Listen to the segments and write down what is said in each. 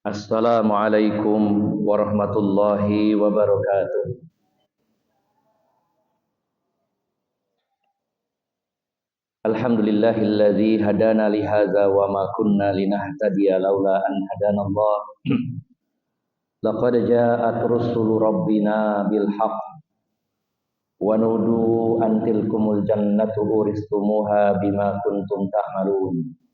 Assalamualaikum warahmatullahi wabarakatuh. Alhamdulillahilladzi hadana li hadza wa ma kunna linahtadiya laula an hadanallah. Laqad ja'at rusulu rabbina bil haqq wa nudu an tilkumul jannatu uristumuha bima kuntum ta'malun.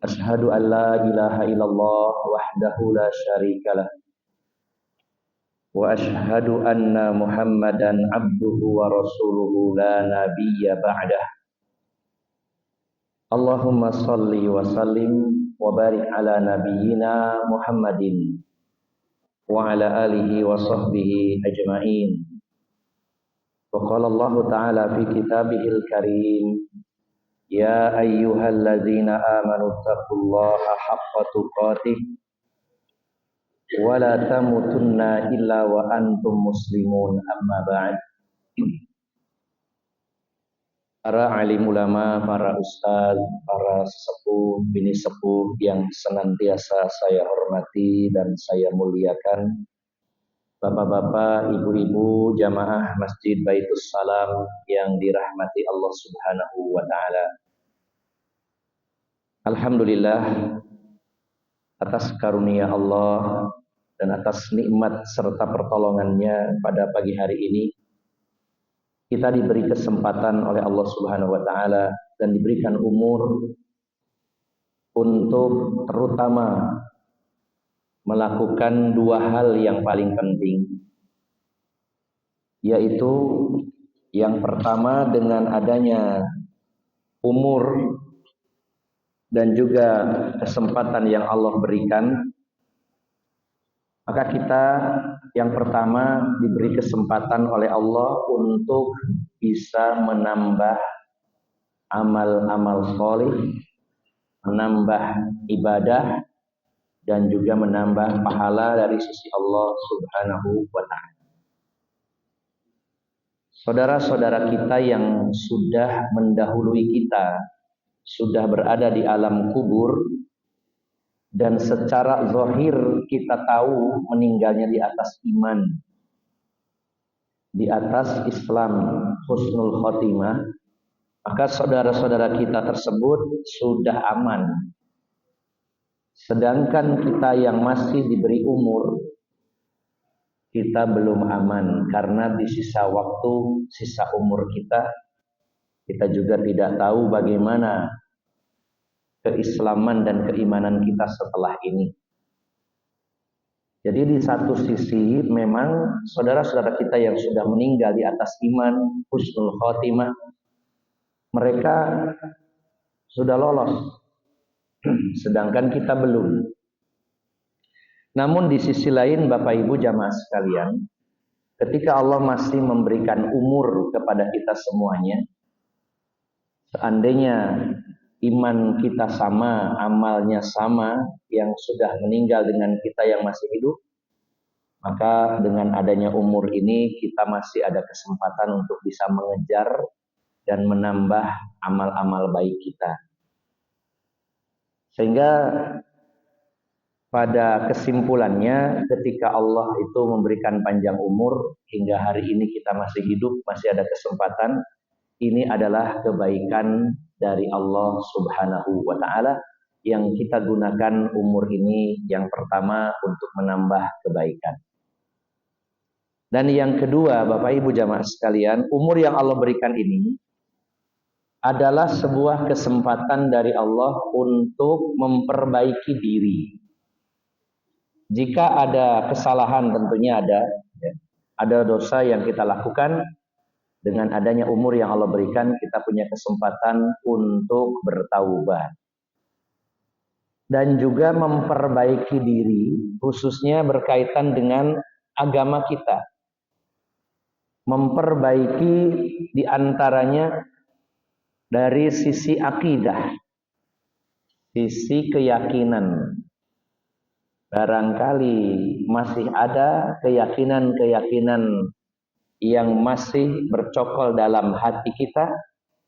Ashhadu an la ilaha illallah wahdahu la syarikalah wa ashhadu anna Muhammadan abduhu wa rasuluhu la nabiyya ba'dah. Allahumma salli wa sallim wa barik ala nabiyyina Muhammadin wa ala alihi wa sahbihi ajma'in. Wa qala Allah ta'ala fi kitabihil karim, ya ayyuhalladzina amanu taqullaha haqqa tuqatih wa la tamutunna illa wa antum muslimun, amma ba'd. Para alim ulama, para ustaz, para sesepuh, bini sepuh yang senantiasa saya hormati dan saya muliakan, bapak-bapak, ibu-ibu, jamaah Masjid Baitus Salam yang dirahmati Allah Subhanahu wa Ta'ala. Alhamdulillah atas karunia Allah dan atas nikmat serta pertolongannya pada pagi hari ini kita diberi kesempatan oleh Allah Subhanahu wa Ta'ala dan diberikan umur untuk terutama melakukan dua hal yang paling penting, yaitu yang pertama, dengan adanya umur dan juga kesempatan yang Allah berikan, maka kita yang pertama diberi kesempatan oleh Allah untuk bisa menambah amal-amal sholih, menambah ibadah, dan juga menambah pahala dari sisi Allah Subhanahu wa Ta'ala. Saudara-saudara kita yang sudah mendahului kita, sudah berada di alam kubur, dan secara zahir kita tahu meninggalnya di atas iman, di atas Islam, husnul khotimah, maka saudara-saudara kita tersebut sudah aman. Sedangkan kita yang masih diberi umur, kita belum aman, karena di sisa waktu, sisa umur kita juga tidak tahu bagaimana keislaman dan keimanan kita setelah ini. Jadi di satu sisi memang saudara-saudara kita yang sudah meninggal di atas iman, husnul khotimah, mereka sudah lolos, sedangkan kita belum. Namun di sisi lain, Bapak Ibu jamaah sekalian, ketika Allah masih memberikan umur kepada kita semuanya, seandainya iman kita sama, amalnya sama, yang sudah meninggal dengan kita yang masih hidup, maka dengan adanya umur ini kita masih ada kesempatan untuk bisa mengejar dan menambah amal-amal baik kita. Sehingga pada kesimpulannya, ketika Allah itu memberikan panjang umur hingga hari ini kita masih hidup, masih ada kesempatan, ini adalah kebaikan dari Allah Subhanahu wa Ta'ala yang kita gunakan umur ini yang pertama untuk menambah kebaikan. Dan yang kedua, Bapak Ibu jamaah sekalian, umur yang Allah berikan ini adalah sebuah kesempatan dari Allah untuk memperbaiki diri. Jika ada kesalahan, tentunya ada dosa yang kita lakukan, dengan adanya umur yang Allah berikan, kita punya kesempatan untuk bertaubat. Dan juga memperbaiki diri, khususnya berkaitan dengan agama kita. Memperbaiki diantaranya dari sisi akidah, sisi keyakinan. Barangkali masih ada keyakinan-keyakinan yang masih bercokol dalam hati kita,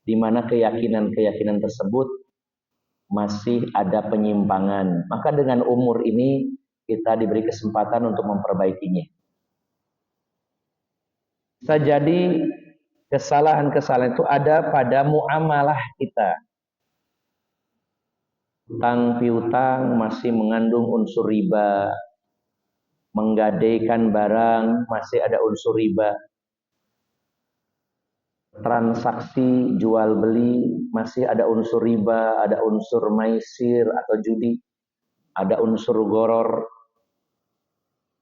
di mana keyakinan-keyakinan tersebut masih ada penyimpangan. Maka dengan umur ini kita diberi kesempatan untuk memperbaikinya. Bisa jadi kesalahan-kesalahan itu ada pada muamalah kita. Utang piutang masih mengandung unsur riba, menggadaikan barang masih ada unsur riba, transaksi jual beli masih ada unsur riba, ada unsur maisir atau judi, ada unsur goror.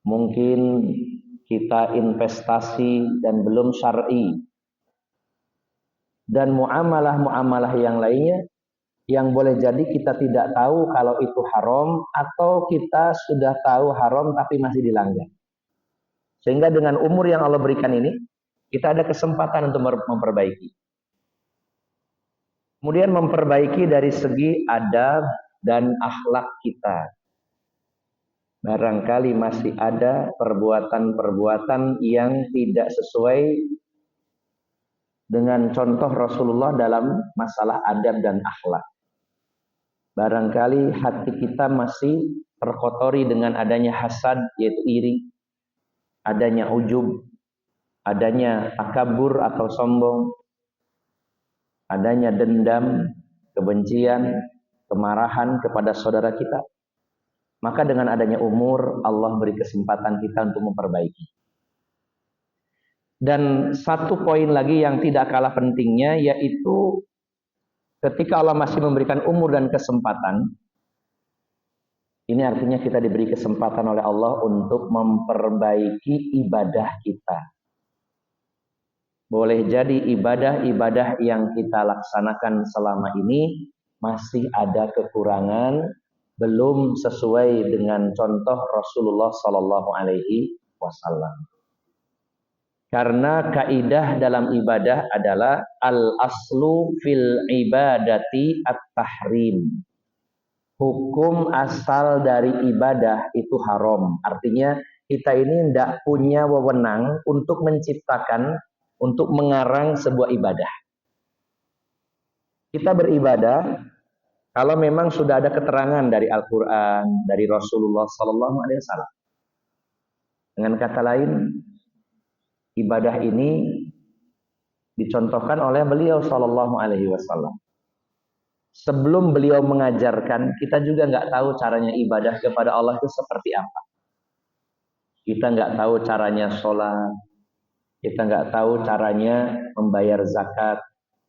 Mungkin kita investasi dan belum syar'i, dan muamalah-muamalah yang lainnya yang boleh jadi kita tidak tahu kalau itu haram, atau kita sudah tahu haram tapi masih dilanggar. Sehingga dengan umur yang Allah berikan ini, kita ada kesempatan untuk memperbaiki. Kemudian memperbaiki dari segi adab dan akhlak kita. Barangkali masih ada perbuatan-perbuatan yang tidak sesuai dengan contoh Rasulullah dalam masalah adab dan akhlak. Barangkali hati kita masih terkotori dengan adanya hasad, yaitu iri, adanya ujub, adanya takabur atau sombong, adanya dendam, kebencian, kemarahan kepada saudara kita. Maka dengan adanya umur, Allah beri kesempatan kita untuk memperbaiki. Dan satu poin lagi yang tidak kalah pentingnya, yaitu ketika Allah masih memberikan umur dan kesempatan, ini artinya kita diberi kesempatan oleh Allah untuk memperbaiki ibadah kita. Boleh jadi ibadah-ibadah yang kita laksanakan selama ini masih ada kekurangan, belum sesuai dengan contoh Rasulullah Sallallahu Alaihi Wasallam. Karena kaidah dalam ibadah adalah al-aslu fil ibadati at-tahrim. Hukum asal dari ibadah itu haram. Artinya kita ini tidak punya wewenang untuk menciptakan, untuk mengarang sebuah ibadah. Kita beribadah kalau memang sudah ada keterangan dari Al-Quran, dari Rasulullah Sallallahu Alaihi Wasallam. Dengan kata lain, ibadah ini dicontohkan oleh beliau Sallallahu Alaihi Wasallam. Sebelum beliau mengajarkan, kita juga nggak tahu caranya ibadah kepada Allah itu seperti apa. Kita nggak tahu caranya sholat, kita nggak tahu caranya membayar zakat,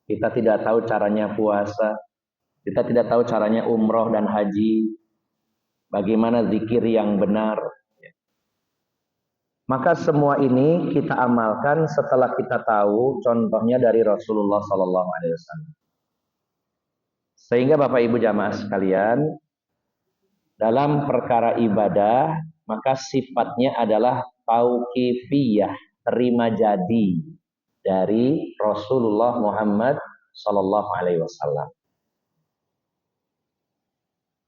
kita tidak tahu caranya puasa, kita tidak tahu caranya umroh dan haji, bagaimana zikir yang benar. Maka semua ini kita amalkan setelah kita tahu contohnya dari Rasulullah Sallallahu Alaihi Wasallam. Sehingga Bapak Ibu jamaah sekalian, dalam perkara ibadah maka sifatnya adalah tauqifiyah, terima jadi dari Rasulullah Muhammad Sallallahu Alaihi Wasallam.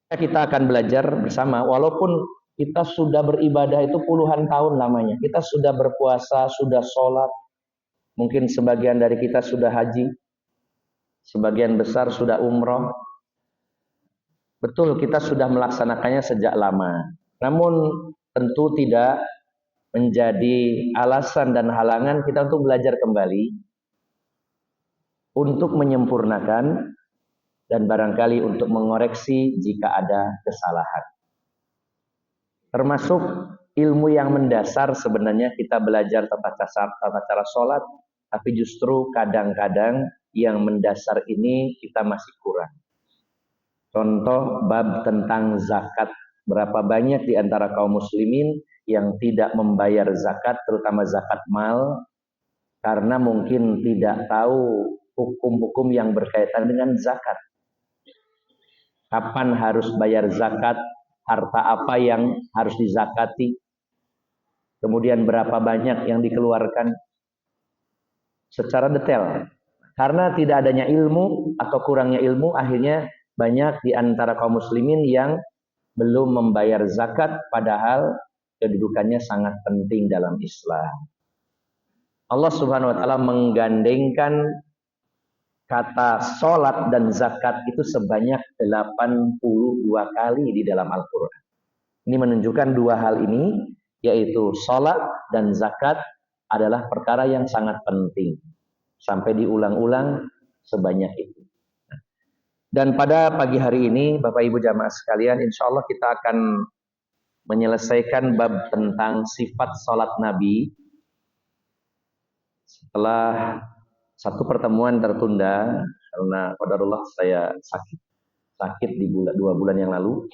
Kita akan belajar bersama, walaupun kita sudah beribadah itu puluhan tahun lamanya. Kita sudah berpuasa, sudah sholat. Mungkin sebagian dari kita sudah haji. Sebagian besar sudah umroh. Betul, kita sudah melaksanakannya sejak lama. Namun tentu tidak menjadi alasan dan halangan kita untuk belajar kembali. Untuk menyempurnakan dan barangkali untuk mengoreksi jika ada kesalahan. Termasuk ilmu yang mendasar sebenarnya kita belajar tata cara sholat, tapi justru kadang-kadang yang mendasar ini kita masih kurang. Contoh bab tentang zakat, berapa banyak di antara kaum muslimin yang tidak membayar zakat, terutama zakat mal, karena mungkin tidak tahu hukum-hukum yang berkaitan dengan zakat. Kapan harus bayar zakat, harta apa yang harus dizakati, kemudian berapa banyak yang dikeluarkan secara detail. Karena tidak adanya ilmu atau kurangnya ilmu, akhirnya banyak di antara kaum muslimin yang belum membayar zakat, padahal kedudukannya sangat penting dalam Islam. Allah Subhanahu wa taala menggandengkan kata sholat dan zakat itu sebanyak 82 kali di dalam Al-Quran. Ini menunjukkan dua hal ini, yaitu sholat dan zakat adalah perkara yang sangat penting. Sampai diulang-ulang sebanyak itu. Dan pada pagi hari ini, Bapak Ibu jamaah sekalian, insya Allah kita akan menyelesaikan bab tentang sifat sholat Nabi. Setelah satu pertemuan tertunda, karena qadarullah saya sakit di 2 bulan yang lalu.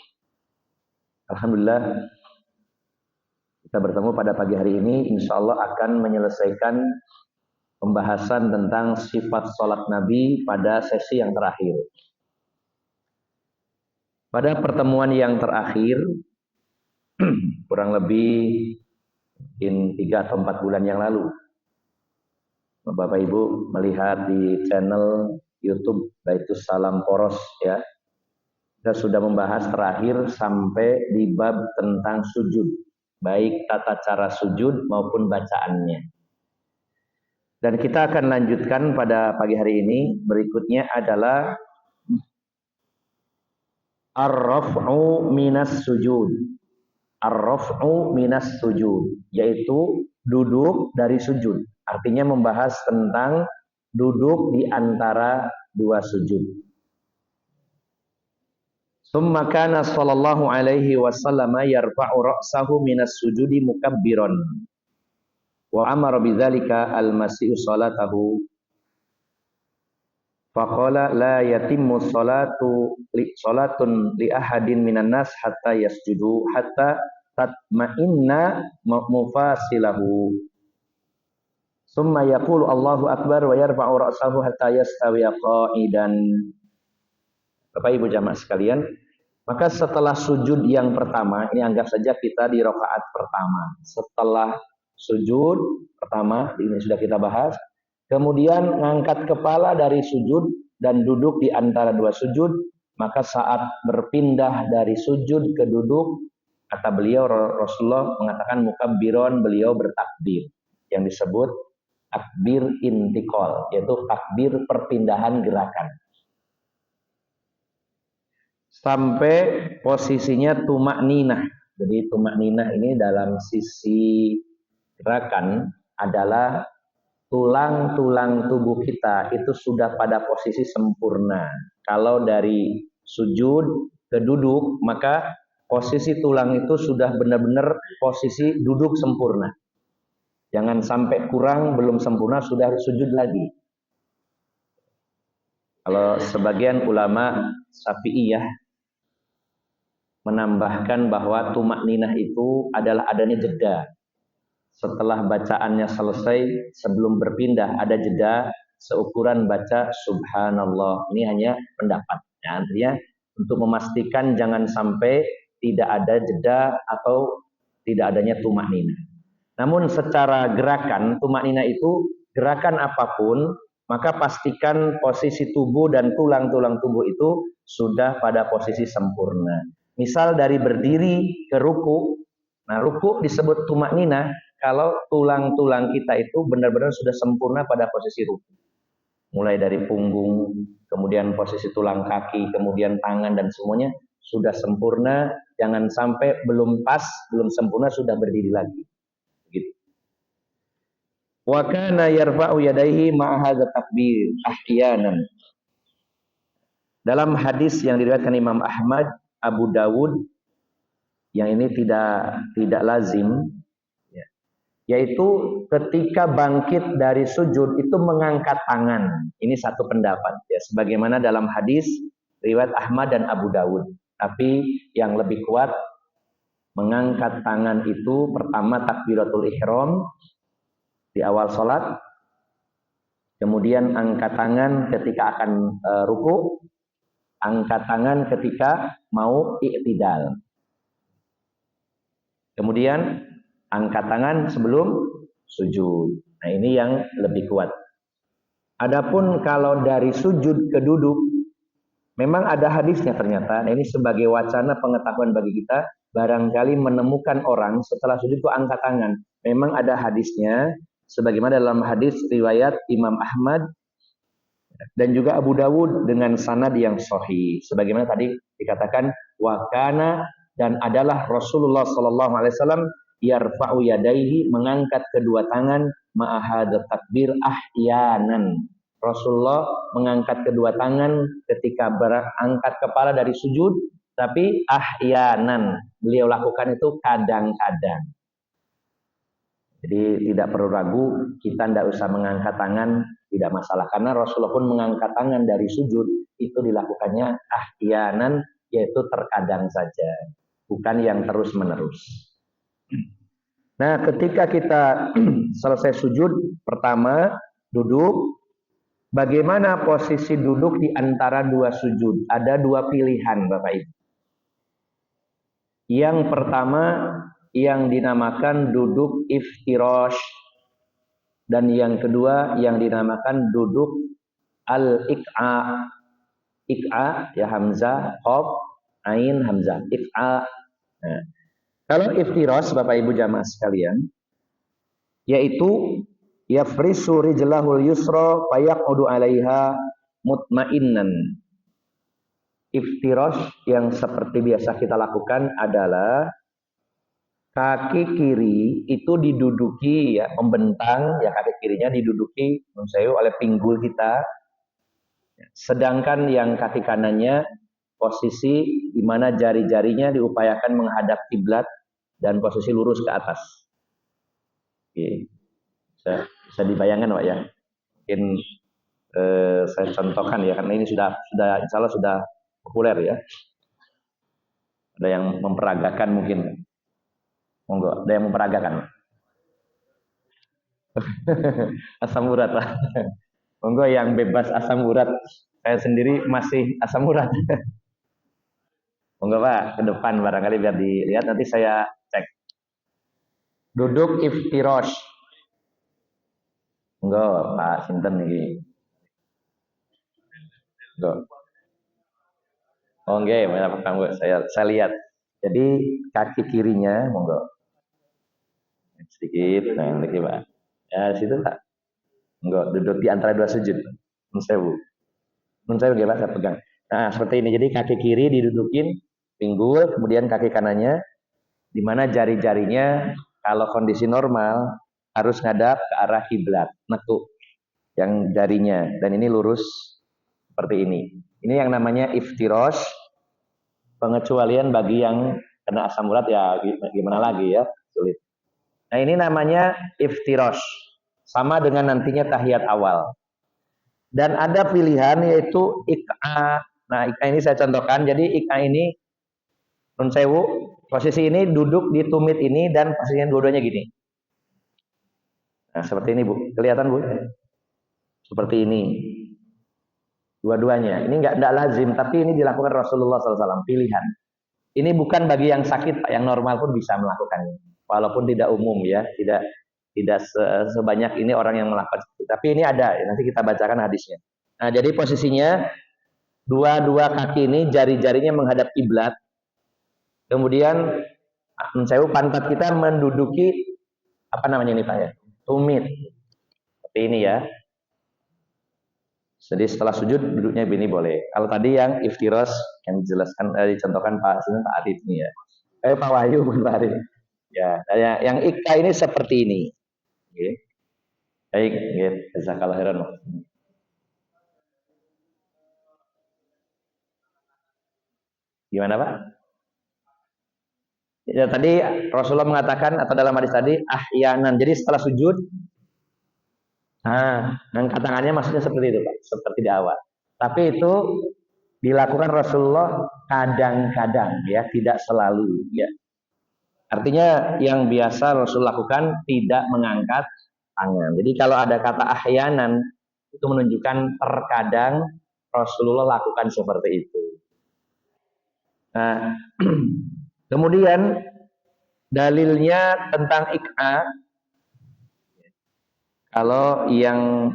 Alhamdulillah kita bertemu pada pagi hari ini, insya Allah akan menyelesaikan pembahasan tentang sifat sholat Nabi pada sesi yang terakhir. Pada pertemuan yang terakhir, kurang lebih mungkin 3 atau 4 bulan yang lalu, Bapak Ibu melihat di channel YouTube Baitus Salam Poros ya, kita sudah membahas terakhir sampai di bab tentang sujud, baik tata cara sujud maupun bacaannya. Dan kita akan lanjutkan pada pagi hari ini. Berikutnya adalah ar-raf'u minas sujud. Ar-raf'u minas sujud, yaitu duduk dari sujud. Artinya membahas tentang duduk di antara dua sujud. Summa kana sallallahu alaihi wasallam yarfa'u ra'sahu minas sujudi mukabbiran. Wa amara bidzalika al-masi'u salatahu. Faqala la yatimmu salatun li ahadin minan nas hatta yasjudu hatta tatma'inna mufasilahu. Summa yaqulu Allahu akbar wa yarfa'u ra'sahu hatta yastawiya qa'idan. Bapak Ibu jamaah sekalian, maka setelah sujud yang pertama, ini anggap saja kita di rakaat pertama. Setelah sujud pertama, ini sudah kita bahas. Kemudian mengangkat kepala dari sujud dan duduk di antara dua sujud. Maka saat berpindah dari sujud ke duduk, kata beliau, Rasulullah mengatakan mukabbiron, beliau bertakbir. Yang disebut takbir intikal, yaitu takbir perpindahan gerakan. Sampai posisinya tumak ninah. Jadi tumak ninah ini dalam sisi gerakan adalah tulang-tulang tubuh kita itu sudah pada posisi sempurna. Kalau dari sujud ke duduk, maka posisi tulang itu sudah benar-benar posisi duduk sempurna. Jangan sampai kurang, belum sempurna, sudah sujud lagi. Kalau sebagian ulama Syafi'iyah menambahkan bahwa tumak ninah itu adalah adanya jeda. Setelah bacaannya selesai, sebelum berpindah ada jeda seukuran baca subhanallah. Ini hanya pendapat. Ya, artinya untuk memastikan jangan sampai tidak ada jeda atau tidak adanya tumak ninah. Namun secara gerakan, tumak ninah itu gerakan apapun, maka pastikan posisi tubuh dan tulang-tulang tubuh itu sudah pada posisi sempurna. Misal dari berdiri ke ruku, nah ruku disebut tumak ninah kalau tulang-tulang kita itu benar-benar sudah sempurna pada posisi ruku. Mulai dari punggung, kemudian posisi tulang kaki, kemudian tangan dan semuanya sudah sempurna. Jangan sampai belum pas, belum sempurna sudah berdiri lagi. Gitu. Wa kana yarfa'u yadayhi ma'a hadza takbir ahyanan. Dalam hadis yang diriwayatkan Imam Ahmad, Abu Dawud, yang ini tidak lazim, yaitu ketika bangkit dari sujud itu mengangkat tangan. Ini satu pendapat ya, sebagaimana dalam hadis riwayat Ahmad dan Abu Dawud. Tapi yang lebih kuat, mengangkat tangan itu pertama takbiratul ihram di awal sholat, kemudian angkat tangan ketika akan ruku, angkat tangan ketika mau i'tidal, kemudian angkat tangan sebelum sujud. Nah ini yang lebih kuat. Adapun kalau dari sujud ke duduk, memang ada hadisnya ternyata. Nah, ini sebagai wacana pengetahuan bagi kita, barangkali menemukan orang setelah sujud itu angkat tangan. Memang ada hadisnya, sebagaimana dalam hadis riwayat Imam Ahmad Dan juga Abu Dawud dengan sanad yang sahih. Sebagaimana tadi dikatakan wakana, dan adalah Rasulullah sallallahu alaihi wasallam yarfa'u yadaihi, mengangkat kedua tangan, ma'ahad takbir ahyanan. Rasulullah mengangkat kedua tangan ketika berangkat kepala dari sujud, tapi ahyanan beliau lakukan itu kadang-kadang. Jadi tidak perlu ragu, kita tidak usah mengangkat tangan, tidak masalah. Karena Rasulullah pun mengangkat tangan dari sujud, itu dilakukannya ahyanan, yaitu terkadang saja, bukan yang terus menerus. Nah, ketika kita selesai sujud, pertama duduk. Bagaimana posisi duduk di antara dua sujud? Ada dua pilihan, Bapak Ibu. Yang pertama yang dinamakan duduk iftirash, dan yang kedua yang dinamakan duduk al-iq'a. Iq'a ya hamzah, qaf, ain, hamzah. Iq'a. Nah, kalau iftirash Bapak Ibu jamaah sekalian, yaitu yafrisu rijlahul yusra fayaqudu 'alaiha mutmainnan. Iftirash yang seperti biasa kita lakukan adalah kaki kiri itu diduduki ya, membentang ya, kaki kirinya diduduki oleh pinggul kita. Sedangkan yang kaki kanannya posisi di mana jari-jarinya diupayakan menghadap kiblat dan posisi lurus ke atas. Oke. Bisa dibayangkan Pak ya. Mungkin saya contohkan ya, karena ini sudah insya Allah sudah populer ya. Ada yang memperagakan mungkin. Monggo, ada yang memperagakan. Asam urat Pak. Monggo yang bebas asam urat. Saya sendiri masih asam urat. Monggo Pak, ke depan barangkali biar dilihat, nanti saya cek. Duduk iftirash. Monggo Pak sinten iki. Monggo. Oh nggih, saya lihat. Jadi kaki kirinya monggo. Sedikit, nah lagi Pak. Ya situ Pak. Monggo duduk di antara dua sujud. Nun sewu nggih Pak, saya pegang. Nah, seperti ini. Jadi kaki kiri didudukin pinggul, kemudian kaki kanannya di mana jari-jarinya kalau kondisi normal harus ngadap ke arah kiblat, nekuk yang jarinya, dan ini lurus seperti ini. Ini yang namanya iftirash. Pengecualian bagi yang kena asam urat ya gimana lagi ya, sulit. Nah, ini namanya iftirash. Sama dengan nantinya tahiyat awal. Dan ada pilihan yaitu iq'a. Nah, iq'a ini saya contohkan. Jadi iq'a ini nun sewu, posisi ini duduk di tumit ini dan posisinya dua-duanya gini. Nah, seperti ini Bu. Kelihatan Bu? Seperti ini. Dua-duanya. Ini enggak lazim, tapi ini dilakukan Rasulullah SAW. Pilihan. Ini bukan bagi yang sakit, yang normal pun bisa melakukannya. Walaupun tidak umum ya, tidak sebanyak ini orang yang melakukan. Tapi ini ada, nanti kita bacakan hadisnya. Nah, jadi posisinya dua kaki ini jari-jarinya menghadap kiblat. Kemudian pantat kita menduduki apa namanya ini Pak ya? Tumit. Seperti ini ya. Jadi setelah sujud duduknya begini boleh. Kalau tadi yang iftirash yang dijelaskan dicontohkan Pak Arif ini ya. Pak Wahyu bukan Pak Arif. Ya, yang iq'a ini seperti ini. Oke. Baik, jazakallahu khairan. Gimana Pak? Ya, tadi Rasulullah mengatakan atau dalam hadis tadi ahyanan. Jadi setelah sujud, nah, angkat tangannya maksudnya seperti itu Pak, seperti di awal. Tapi itu dilakukan Rasulullah kadang-kadang ya, tidak selalu ya. Artinya yang biasa Rasul lakukan tidak mengangkat tangan. Jadi kalau ada kata ahyanan itu menunjukkan terkadang Rasulullah lakukan seperti itu. Nah, kemudian dalilnya tentang iq'a, kalau yang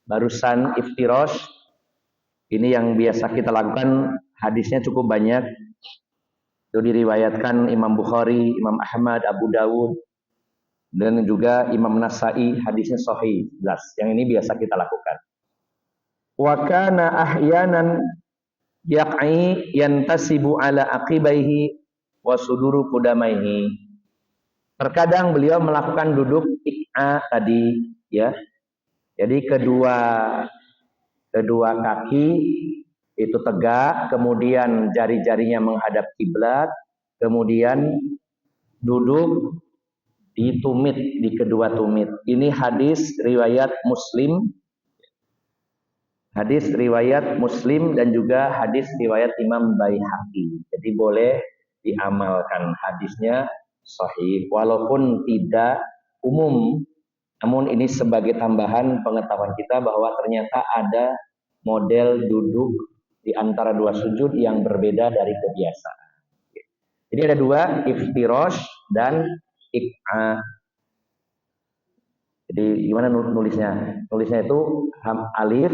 barusan iftirash ini yang biasa kita lakukan, hadisnya cukup banyak. Itu diriwayatkan Imam Bukhari, Imam Ahmad, Abu Dawud, dan juga Imam Nasai, hadisnya sahih, jelas. Yang ini biasa kita lakukan. wa kana ahyanan yaq'i yantasibu ala aqibaihi wa suduru qudamaihi. Terkadang beliau melakukan duduk iq'a tadi ya. Jadi kedua kaki itu tegak, kemudian jari-jarinya menghadap kiblat, kemudian duduk di tumit, di kedua tumit. Ini hadis riwayat Muslim. Hadis riwayat Muslim dan juga hadis riwayat Imam Baihaqi. Jadi boleh diamalkan, hadisnya sahih walaupun tidak umum. Namun ini sebagai tambahan pengetahuan kita bahwa ternyata ada model duduk di antara dua sujud yang berbeda dari kebiasaan. Jadi ada dua, iftirosh dan iq'a. Jadi gimana nulisnya? Nulisnya itu alif,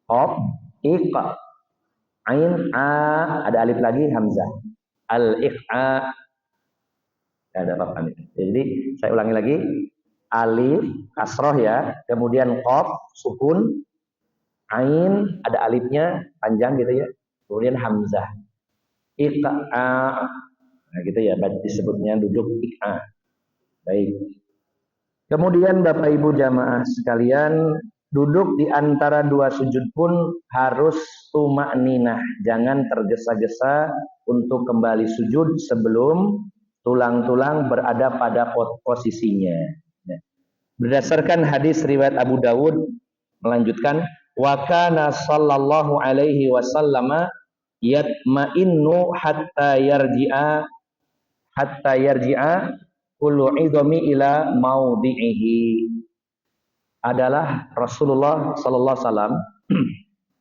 qaf, iqa, ain, a, ada alif lagi, hamzah. Al-iqa. Ada apa-apa nih. Jadi saya ulangi lagi. Alif, kasroh ya. Kemudian qaf, sukun. Ain, ada alifnya, panjang gitu ya. Kemudian hamzah. Iqa. Nah gitu ya, disebutnya duduk iqa. Baik. Kemudian Bapak Ibu jamaah sekalian, duduk di antara dua sujud pun harus tuma'ninah. Jangan tergesa-gesa untuk kembali sujud sebelum tulang-tulang berada pada posisinya. Berdasarkan hadis riwayat Abu Dawud melanjutkan, wa kana sallallahu alaihi wasallama yatma'innu hatta yarji'a kullu idhami ila maudhi'ihi. Adalah Rasulullah sallallahu alaihi wasallam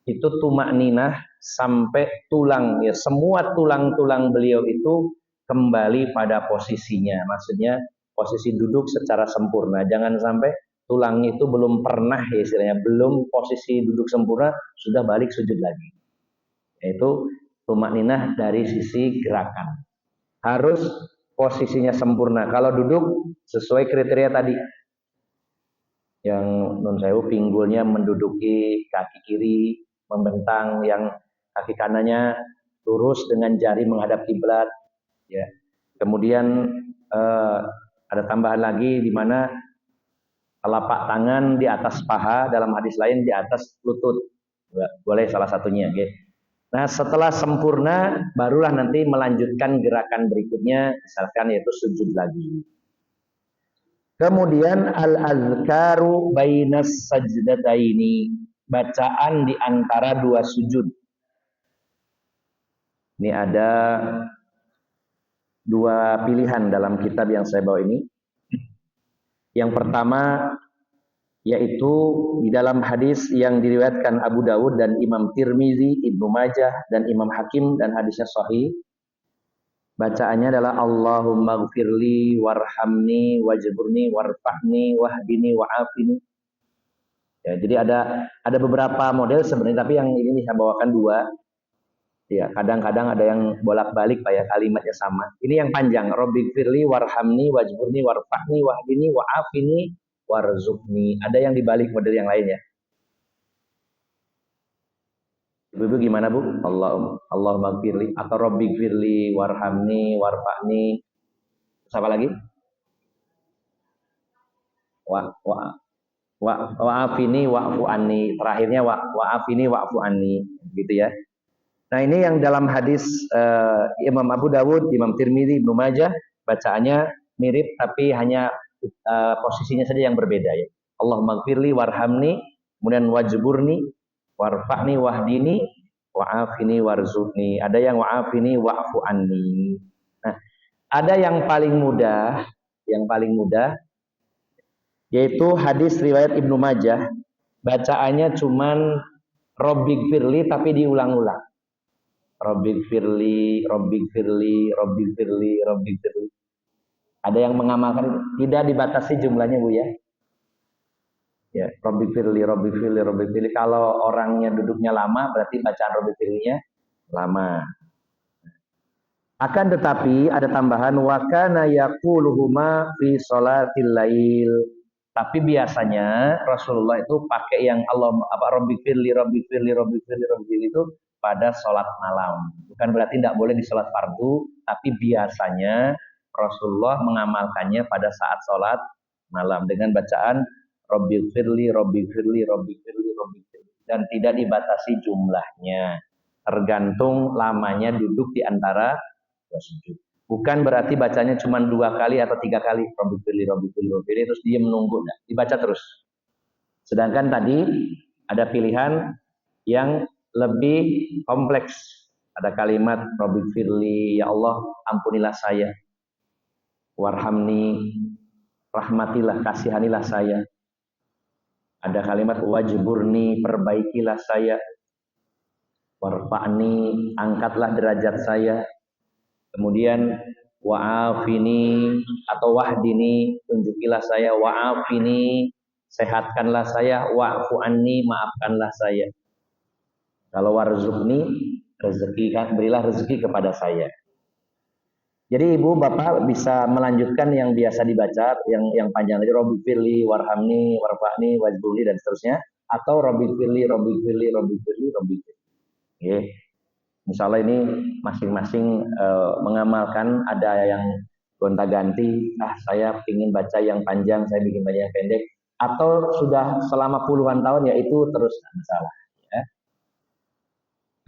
itu tumakninah sampai tulang ya, semua tulang-tulang beliau itu kembali pada posisinya. Maksudnya posisi duduk secara sempurna. Jangan sampai tulangnya itu belum pernah ya istilahnya, belum posisi duduk sempurna sudah balik sujud lagi. Yaitu tumakninah dari sisi gerakan. Harus posisinya sempurna. Kalau duduk sesuai kriteria tadi, yang nun sewu pinggulnya menduduki kaki kiri, membentang, yang kaki kanannya lurus dengan jari menghadap kiblat. Ya. Kemudian ada tambahan lagi di mana telapak tangan di atas paha, dalam hadis lain di atas lutut. Boleh salah satunya. Okay. Nah setelah sempurna barulah nanti melanjutkan gerakan berikutnya, misalkan yaitu sujud lagi. Kemudian al-azkaru bainas sajdataini, bacaan di antara dua sujud. Ini ada dua pilihan dalam kitab yang saya bawa ini. Yang pertama yaitu di dalam hadis yang diriwayatkan Abu Dawud dan Imam Tirmizi, Ibnu Majah dan Imam Hakim dan hadisnya sahih. Bacaannya adalah Allahumma gfirli warhamni wajburni warfa'ni wahdini wa'afini. Ya, jadi ada beberapa model sebenarnya, tapi yang ini saya bawakan dua. Ya, kadang-kadang ada yang bolak-balik Pak ya, kalimatnya sama. Ini yang panjang, Rabbi gfirli warhamni wajburni warfa'ni wahdini wa'afini warzuqni. Ada yang dibalik model yang lain ya. Ibu gimana Bu? Allahumma gfirli atau Rabbi gfirli warhamni warfa'ni. Siapa lagi? Wa'afini wa'fu anni. Terakhirnya wa'afini wa'fu anni, gitu ya. Nah, ini yang dalam hadis Imam Abu Dawud, Imam Tirmizi, Ibnu Majah, bacaannya mirip tapi hanya posisinya saja yang berbeda ya. Allahumma gfirli warhamni, kemudian wajburni, warfa'ni wahdini, wa'afini warzuqni. Ada yang wa'afini wa'fu anni. Nah, ada yang paling mudah yaitu hadis riwayat Ibnu Majah, bacaannya cuman Rabbi gfirli tapi diulang-ulang. Rabbi gfirli, Rabbi gfirli, Rabbi gfirli, Rabbi gfirli. Ada yang mengamalkan, tidak dibatasi jumlahnya Bu ya. Ya, Rabbi gfirli, Rabbi gfirli, Rabbi gfirli. Kalau orangnya duduknya lama berarti bacaan Rabbi gfirlinya lama. Akan tetapi ada tambahan wa kana yaquluhuma fi sholatil lail. Tapi biasanya Rasulullah itu pakai yang Allah Rabbi firli Rabbi firli Rabbi firli Rabbi firli itu pada sholat malam. Bukan berarti tidak boleh di sholat fardu, tapi biasanya Rasulullah mengamalkannya pada saat sholat malam dengan bacaan Rabbi firli Rabbi firli Rabbi firli Rabbi firli, dan tidak dibatasi jumlahnya, tergantung lamanya duduk di antara dua sujud. Bukan berarti bacanya cuma 2 kali atau 3 kali Rabbi firli Rabbi firli Rabbi firli terus dia menunggu, nah, dibaca terus. Sedangkan tadi ada pilihan yang lebih kompleks. Ada kalimat Rabbi firli, ya Allah ampunilah saya, warhamni, rahmatilah, kasihanilah saya. Ada kalimat wajburni, perbaikilah saya, warfa'ni, angkatlah derajat saya. Kemudian wa'afini atau wahdini, tunjukilah saya, wa'afini, sehatkanlah saya, wa'fu anni, maafkanlah saya. Kalau warzuqni, rezeki, berilah rezeki kepada saya. Jadi ibu bapak bisa melanjutkan yang biasa dibaca, yang panjang tadi, Rabbi firli, warhamni, warfa'ni, wajburni, dan seterusnya, atau Rabbi firli, Rabbi firli, Rabbi firli, Rabbi firli. Okay. Insya Allah ini masing-masing mengamalkan. Ada yang gonta-ganti, saya ingin baca yang panjang, saya bikin baca yang pendek, atau sudah selama puluhan tahun, yaitu terus masalah. Ya.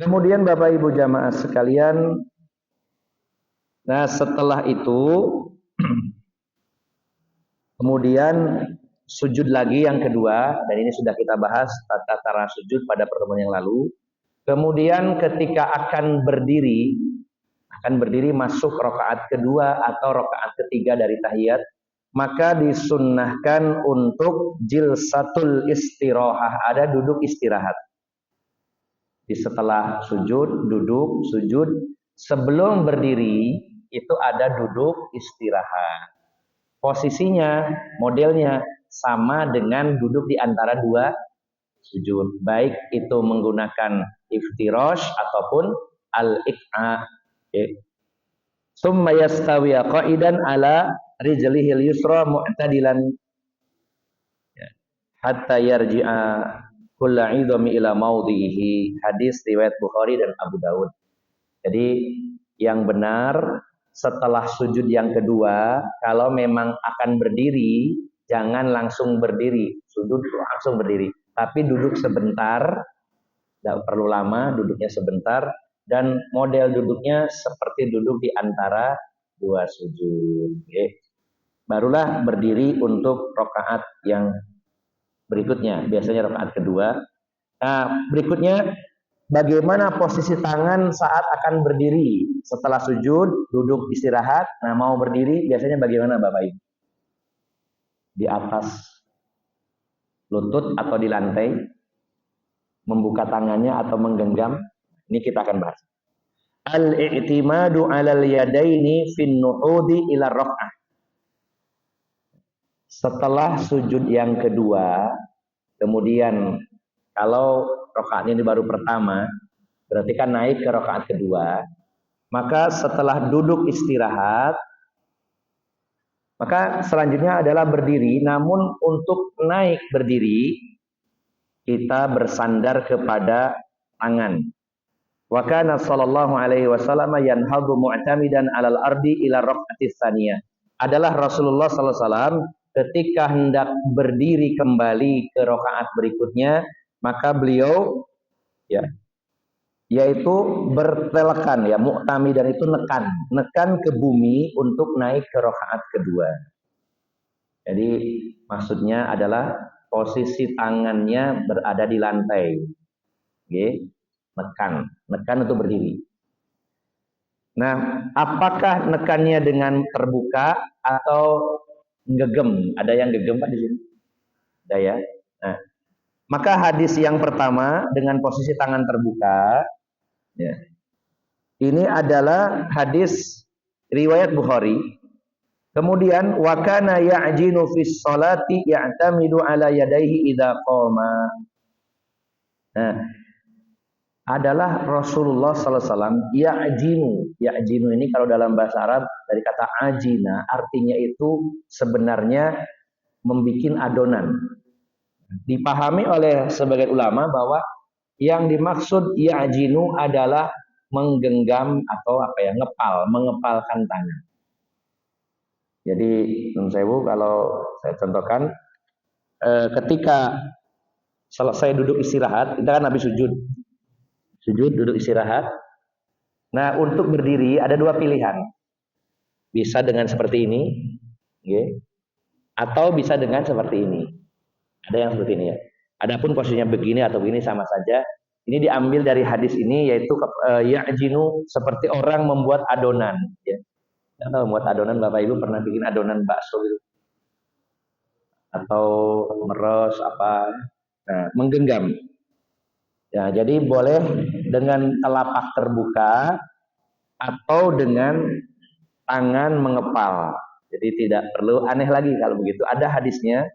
Kemudian Bapak Ibu jamaah sekalian, nah setelah itu kemudian sujud lagi yang kedua, dan ini sudah kita bahas tata cara sujud pada pertemuan yang lalu. Kemudian ketika akan berdiri masuk rakaat kedua atau rakaat ketiga dari tahiyat, maka disunnahkan untuk jilsatul istirahah, ada duduk istirahat. Di setelah sujud, duduk, sujud, sebelum berdiri itu ada duduk istirahat. Posisinya, modelnya sama dengan duduk di antara dua sujud, baik itu menggunakan iftirash ataupun al-iq'a. Summa yastawiya qa'idan ala rijlihil yusra mu'tadilan hatta yarji'a kullu 'idhami ila maudhihi. Hadis riwayat Bukhari dan Abu Daud. Jadi yang benar setelah sujud yang kedua, kalau memang akan berdiri, jangan langsung berdiri, sujud langsung berdiri, tapi duduk sebentar, tidak perlu lama, duduknya sebentar, dan model duduknya seperti duduk di antara dua sujud. Barulah berdiri untuk rakaat yang berikutnya, biasanya rakaat kedua. Nah, berikutnya bagaimana posisi tangan saat akan berdiri setelah sujud, duduk istirahat. Nah, mau berdiri biasanya bagaimana Bapak Ibu? Di atas lutut atau di lantai? Membuka tangannya atau menggenggam? Ini kita akan bahas. Al-i'timadu 'alal yadaini fin nuhudi ila raq'ah. Setelah sujud yang kedua, kemudian kalau rakaat ini baru pertama, berarti kan naik ke rakaat kedua, maka setelah duduk istirahat, maka selanjutnya adalah berdiri. Namun untuk naik berdiri, kita bersandar kepada tangan. Wa kana sallallahu alaihi wasallam yanhadu mu'tamidan 'alal ardi ila raq'atis tsaniyah. Adalah Rasulullah sallallahu alaihi wasallam ketika hendak berdiri kembali ke rakaat berikutnya, maka beliau yaitu bertelekan, mu'tamidan itu nekan ke bumi untuk naik ke rakaat kedua. Jadi maksudnya adalah posisi tangannya berada di lantai. Nekan untuk berdiri. Nah, apakah nekannya dengan terbuka atau gegem? Ada yang gegem Pak di sini? Ada ya. Nah, maka hadis yang pertama dengan posisi tangan terbuka, ini adalah hadis riwayat Bukhari. Kemudian wa kana ya'jinu fis sholati ya'tamidu ala yadayhi idza qama. Nah, adalah Rasulullah sallallahu alaihi wasallam ya'jinu ini kalau dalam bahasa Arab dari kata ajina, artinya itu sebenarnya membikin adonan. Dipahami oleh sebagian ulama bahwa yang dimaksud ya'jinu adalah menggenggam atau mengepalkan tangan. Jadi menurut saya kalau saya contohkan ketika selesai duduk istirahat, kita kan habis sujud duduk istirahat. Nah, untuk berdiri ada dua pilihan. Bisa dengan seperti ini, atau bisa dengan seperti ini. Ada yang seperti ini ya. Adapun posisinya begini atau begini sama saja. Ini diambil dari hadis ini, yaitu ya'jinu seperti orang membuat adonan. Ya. Membuat adonan, Bapak Ibu pernah bikin adonan bakso gitu, atau meres apa? Nah, menggenggam. Ya, jadi boleh dengan telapak terbuka atau dengan tangan mengepal. Jadi tidak perlu aneh lagi kalau begitu. Ada hadisnya,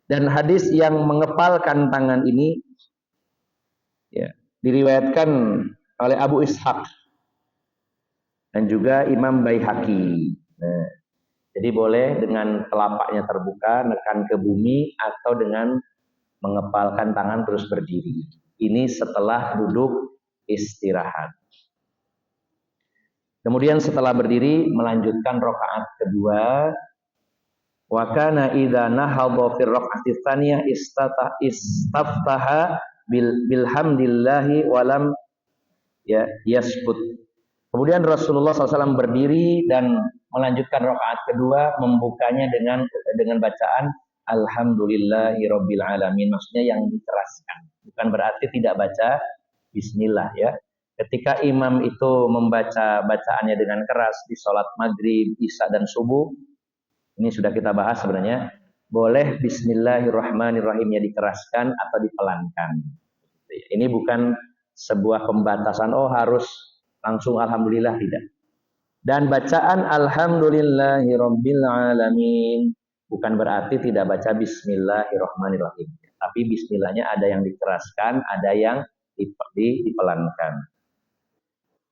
dan hadis yang mengepalkan tangan ini ya, diriwayatkan oleh Abu Ishaq dan juga Imam Baihaqi. Nah, jadi boleh dengan telapaknya terbuka, nekan ke bumi, atau dengan mengepalkan tangan terus berdiri. Ini setelah duduk istirahat. Kemudian setelah berdiri melanjutkan rakaat kedua. Wa kana idza nahadha fi raq'ati tsaniyah istaftaha bilhamdillahi walam yasbut. Kemudian Rasulullah SAW berdiri dan melanjutkan rakaat kedua, membukanya dengan bacaan alhamdulillahirabbil alamin. Maksudnya yang dikeraskan. Bukan berarti tidak baca bismillah ya. Ketika imam itu membaca bacaannya dengan keras di sholat maghrib, isya dan subuh, ini sudah kita bahas sebenarnya, boleh bismillahirrahmanirrahimnya dikeraskan atau dipelankan. Ini bukan sebuah pembatasan, harus langsung alhamdulillah, tidak. Dan bacaan alhamdulillahirabbil alamin bukan berarti tidak baca bismillahirrahmanirrahim. Tapi bismillahnya ada yang dikeraskan, ada yang dipelankan.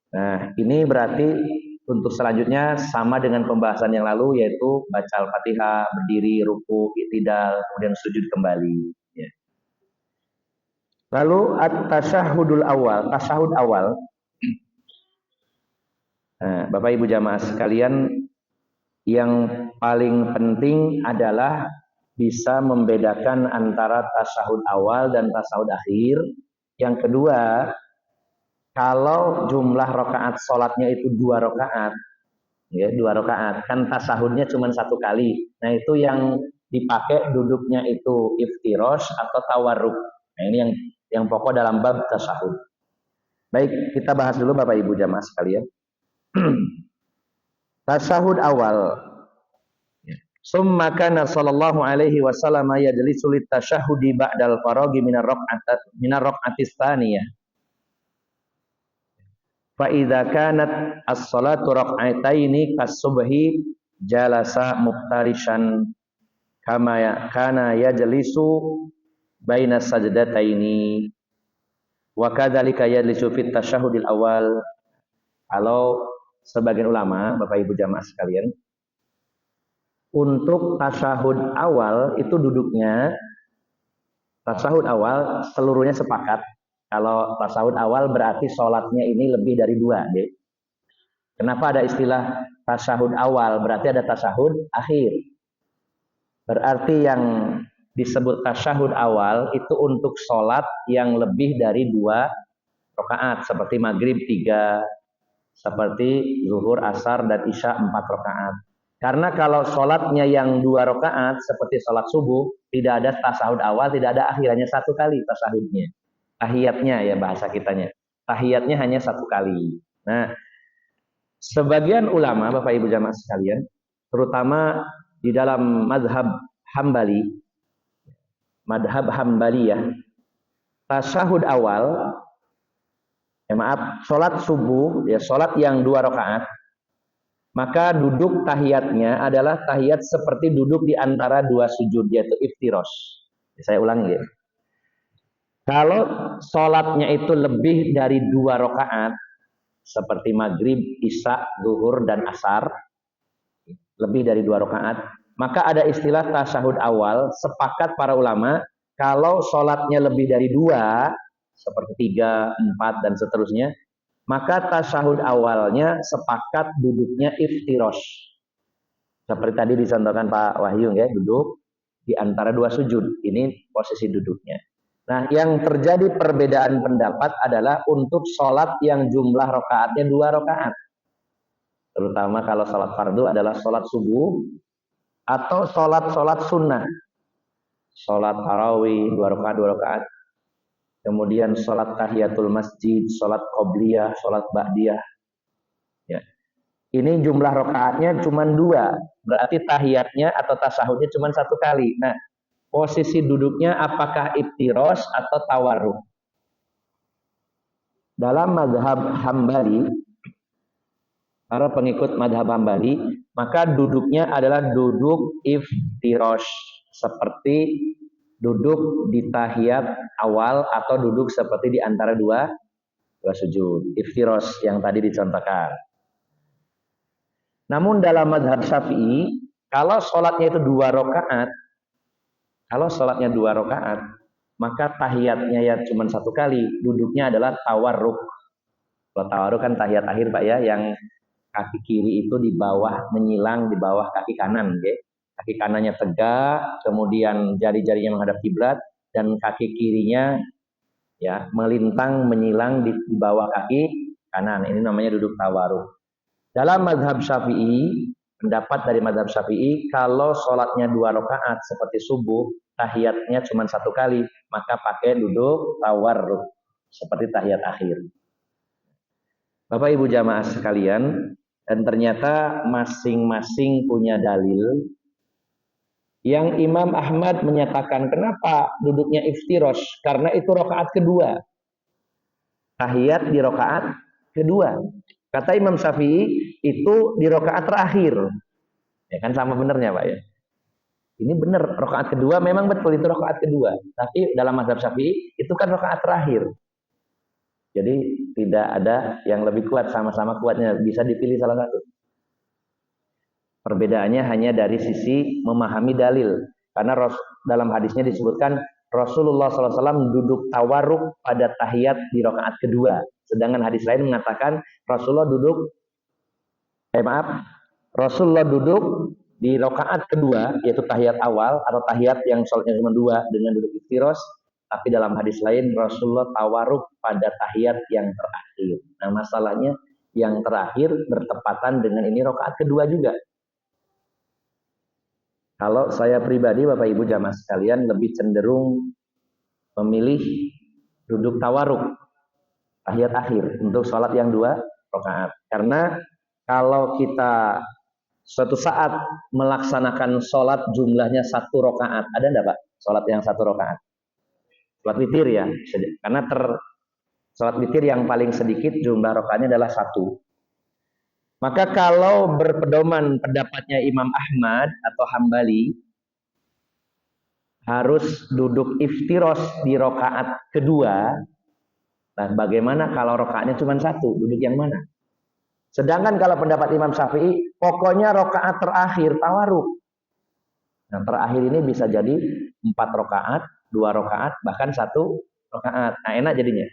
Nah, ini berarti untuk selanjutnya sama dengan pembahasan yang lalu, yaitu baca Al-Fatihah, berdiri, ruku, i'tidal, kemudian sujud kembali. Ya. Lalu at-tasyahudul awal, tasyahud awal. Nah, Bapak Ibu jamaah sekalian, yang paling penting adalah bisa membedakan antara tasyahud awal dan tasyahud akhir. Yang kedua, kalau jumlah rakaat sholatnya itu 2 rakaat, ya 2 rakaat, kan tasahudnya cuma 1 kali. Nah itu yang dipakai duduknya itu iftirosh atau tawarruk. Nah ini yang pokok dalam bab tasahud. Baik, kita bahas dulu Bapak Ibu jamaah sekalian. Tasahud awal. Summa kana sallallahu alaihi wasallam yajlisu lit tasyahudi ba'dal faraghi minar raq'atis tsaniyah. Fa idza kanat as-salatu raq'ataini kas-subhi jalasa muftarishan kama kana yajlisu baina sajdataini wa kadzalika yajlisu fit tasyahhudil awal. Kalau sebagian ulama, Bapak Ibu jamaah sekalian, untuk tasyahud awal itu duduknya, tasyahud awal seluruhnya sepakat. Kalau tasyahud awal berarti sholatnya ini lebih dari 2. Deh. Kenapa ada istilah tasyahud awal? Berarti ada tasyahud akhir. Berarti yang disebut tasyahud awal itu untuk sholat yang lebih dari 2 rakaat. Seperti maghrib 3, seperti zuhur, asar, dan isya 4 rakaat. Karena kalau sholatnya yang 2 rakaat seperti sholat subuh, tidak ada tasyahud awal, tidak ada akhir, hanya 1 kali tasyahudnya. Tahiyatnya ya bahasa kitanya. Tahiyatnya hanya 1 kali. Nah, sebagian ulama Bapak Ibu jamaah sekalian, terutama di dalam madhab Hambaliyah, tasyahud awal, sholat subuh, ya sholat yang 2 rakaat, maka duduk tahiyatnya adalah tahiyat seperti duduk di antara 2 sujud, yaitu iftirosh. Saya ulangi ya. Kalau sholatnya itu lebih dari 2 rakaat, seperti maghrib, isya, zuhur, dan asar, lebih dari 2 rakaat, Maka ada istilah tasyahud awal, sepakat para ulama, kalau sholatnya lebih dari dua, seperti 3, 4, dan seterusnya, maka tasyahud awalnya sepakat duduknya iftirosh. Seperti tadi dicontohkan Pak Wahyu ya, duduk di antara dua sujud. Ini posisi duduknya. Nah, yang terjadi perbedaan pendapat adalah untuk sholat yang jumlah rokaatnya 2 rokaat. Terutama kalau sholat fardu adalah sholat subuh atau sholat sunnah. Sholat tarawih 2 rokaat 2 rokaat. Kemudian sholat tahiyatul masjid, sholat qobliyah, sholat ba'diyah. Ya. Ini jumlah rokaatnya cuma 2. Berarti tahiyatnya atau tasahudnya cuma 1 kali. Nah, posisi duduknya apakah iftirosh atau tawarruk? Dalam mazhab Hambali, para pengikut mazhab Hambali, maka duduknya adalah duduk iftirosh, seperti duduk di tahiyat awal atau duduk seperti di antara dua sujud. Iftirosh yang tadi dicontohkan. Namun dalam mazhab Syafi'i, kalau sholatnya itu 2 rokaat, maka tahiyatnya ya cuma 1 kali, duduknya adalah tawarruk. Kalau tawarruk kan tahiyat akhir Pak ya, yang kaki kiri itu di bawah, menyilang di bawah kaki kanan, ya. Kaki kanannya tegak, kemudian jari-jarinya menghadap kiblat, dan kaki kirinya ya melintang menyilang di bawah kaki kanan. Ini namanya duduk tawarruk. Dalam mazhab Syafi'i, pendapat dari mazhab Syafi'i, kalau sholatnya 2 rakaat seperti subuh, tahiyatnya cuma 1 kali, maka pakai duduk tawarruk seperti tahiyat akhir. Bapak Ibu jamaah sekalian, dan ternyata masing-masing punya dalil. Yang Imam Ahmad menyatakan kenapa duduknya iftirosh, karena itu rakaat kedua. Tahiyat di rakaat kedua. Kata Imam Syafi'i itu di rakaat terakhir. Ya kan sama benernya Pak ya. Ini benar, rakaat kedua memang betul itu rakaat kedua. Tapi dalam mazhab Syafi'i itu kan rakaat terakhir. Jadi tidak ada yang lebih kuat, sama-sama kuatnya, bisa dipilih salah satu. Perbedaannya hanya dari sisi memahami dalil. Karena dalam hadisnya disebutkan Rasulullah SAW duduk tawarruk pada tahiyat di rakaat kedua. Sedangkan hadis lain mengatakan Rasulullah duduk di rakaat kedua, yaitu tahiyat awal atau tahiyat yang sholatnya cuma 2 dengan duduk iftirosh. Tapi dalam hadis lain Rasulullah tawarruk pada tahiyat yang terakhir. Nah masalahnya yang terakhir bertepatan dengan ini rakaat kedua juga. Kalau saya pribadi Bapak Ibu jamaah sekalian lebih cenderung memilih duduk tawarruk tahiyat akhir untuk sholat yang 2 rakaat. Karena kalau kita suatu saat melaksanakan sholat jumlahnya 1 rakaat, ada enggak Pak? Sholat yang 1 rakaat. Sholat witir ya. Karena sholat witir yang paling sedikit jumlah rakaatnya adalah 1. Maka kalau berpedoman pendapatnya Imam Ahmad atau Hambali, harus duduk iftirosh di rakaat kedua. Nah, bagaimana kalau rakaatnya cuma 1? Duduk yang mana? Sedangkan kalau pendapat Imam Syafi'i, pokoknya rakaat terakhir tawarruk. Nah, terakhir ini bisa jadi 4 rakaat, 2 rakaat, bahkan 1 rakaat. Nah, enak jadinya.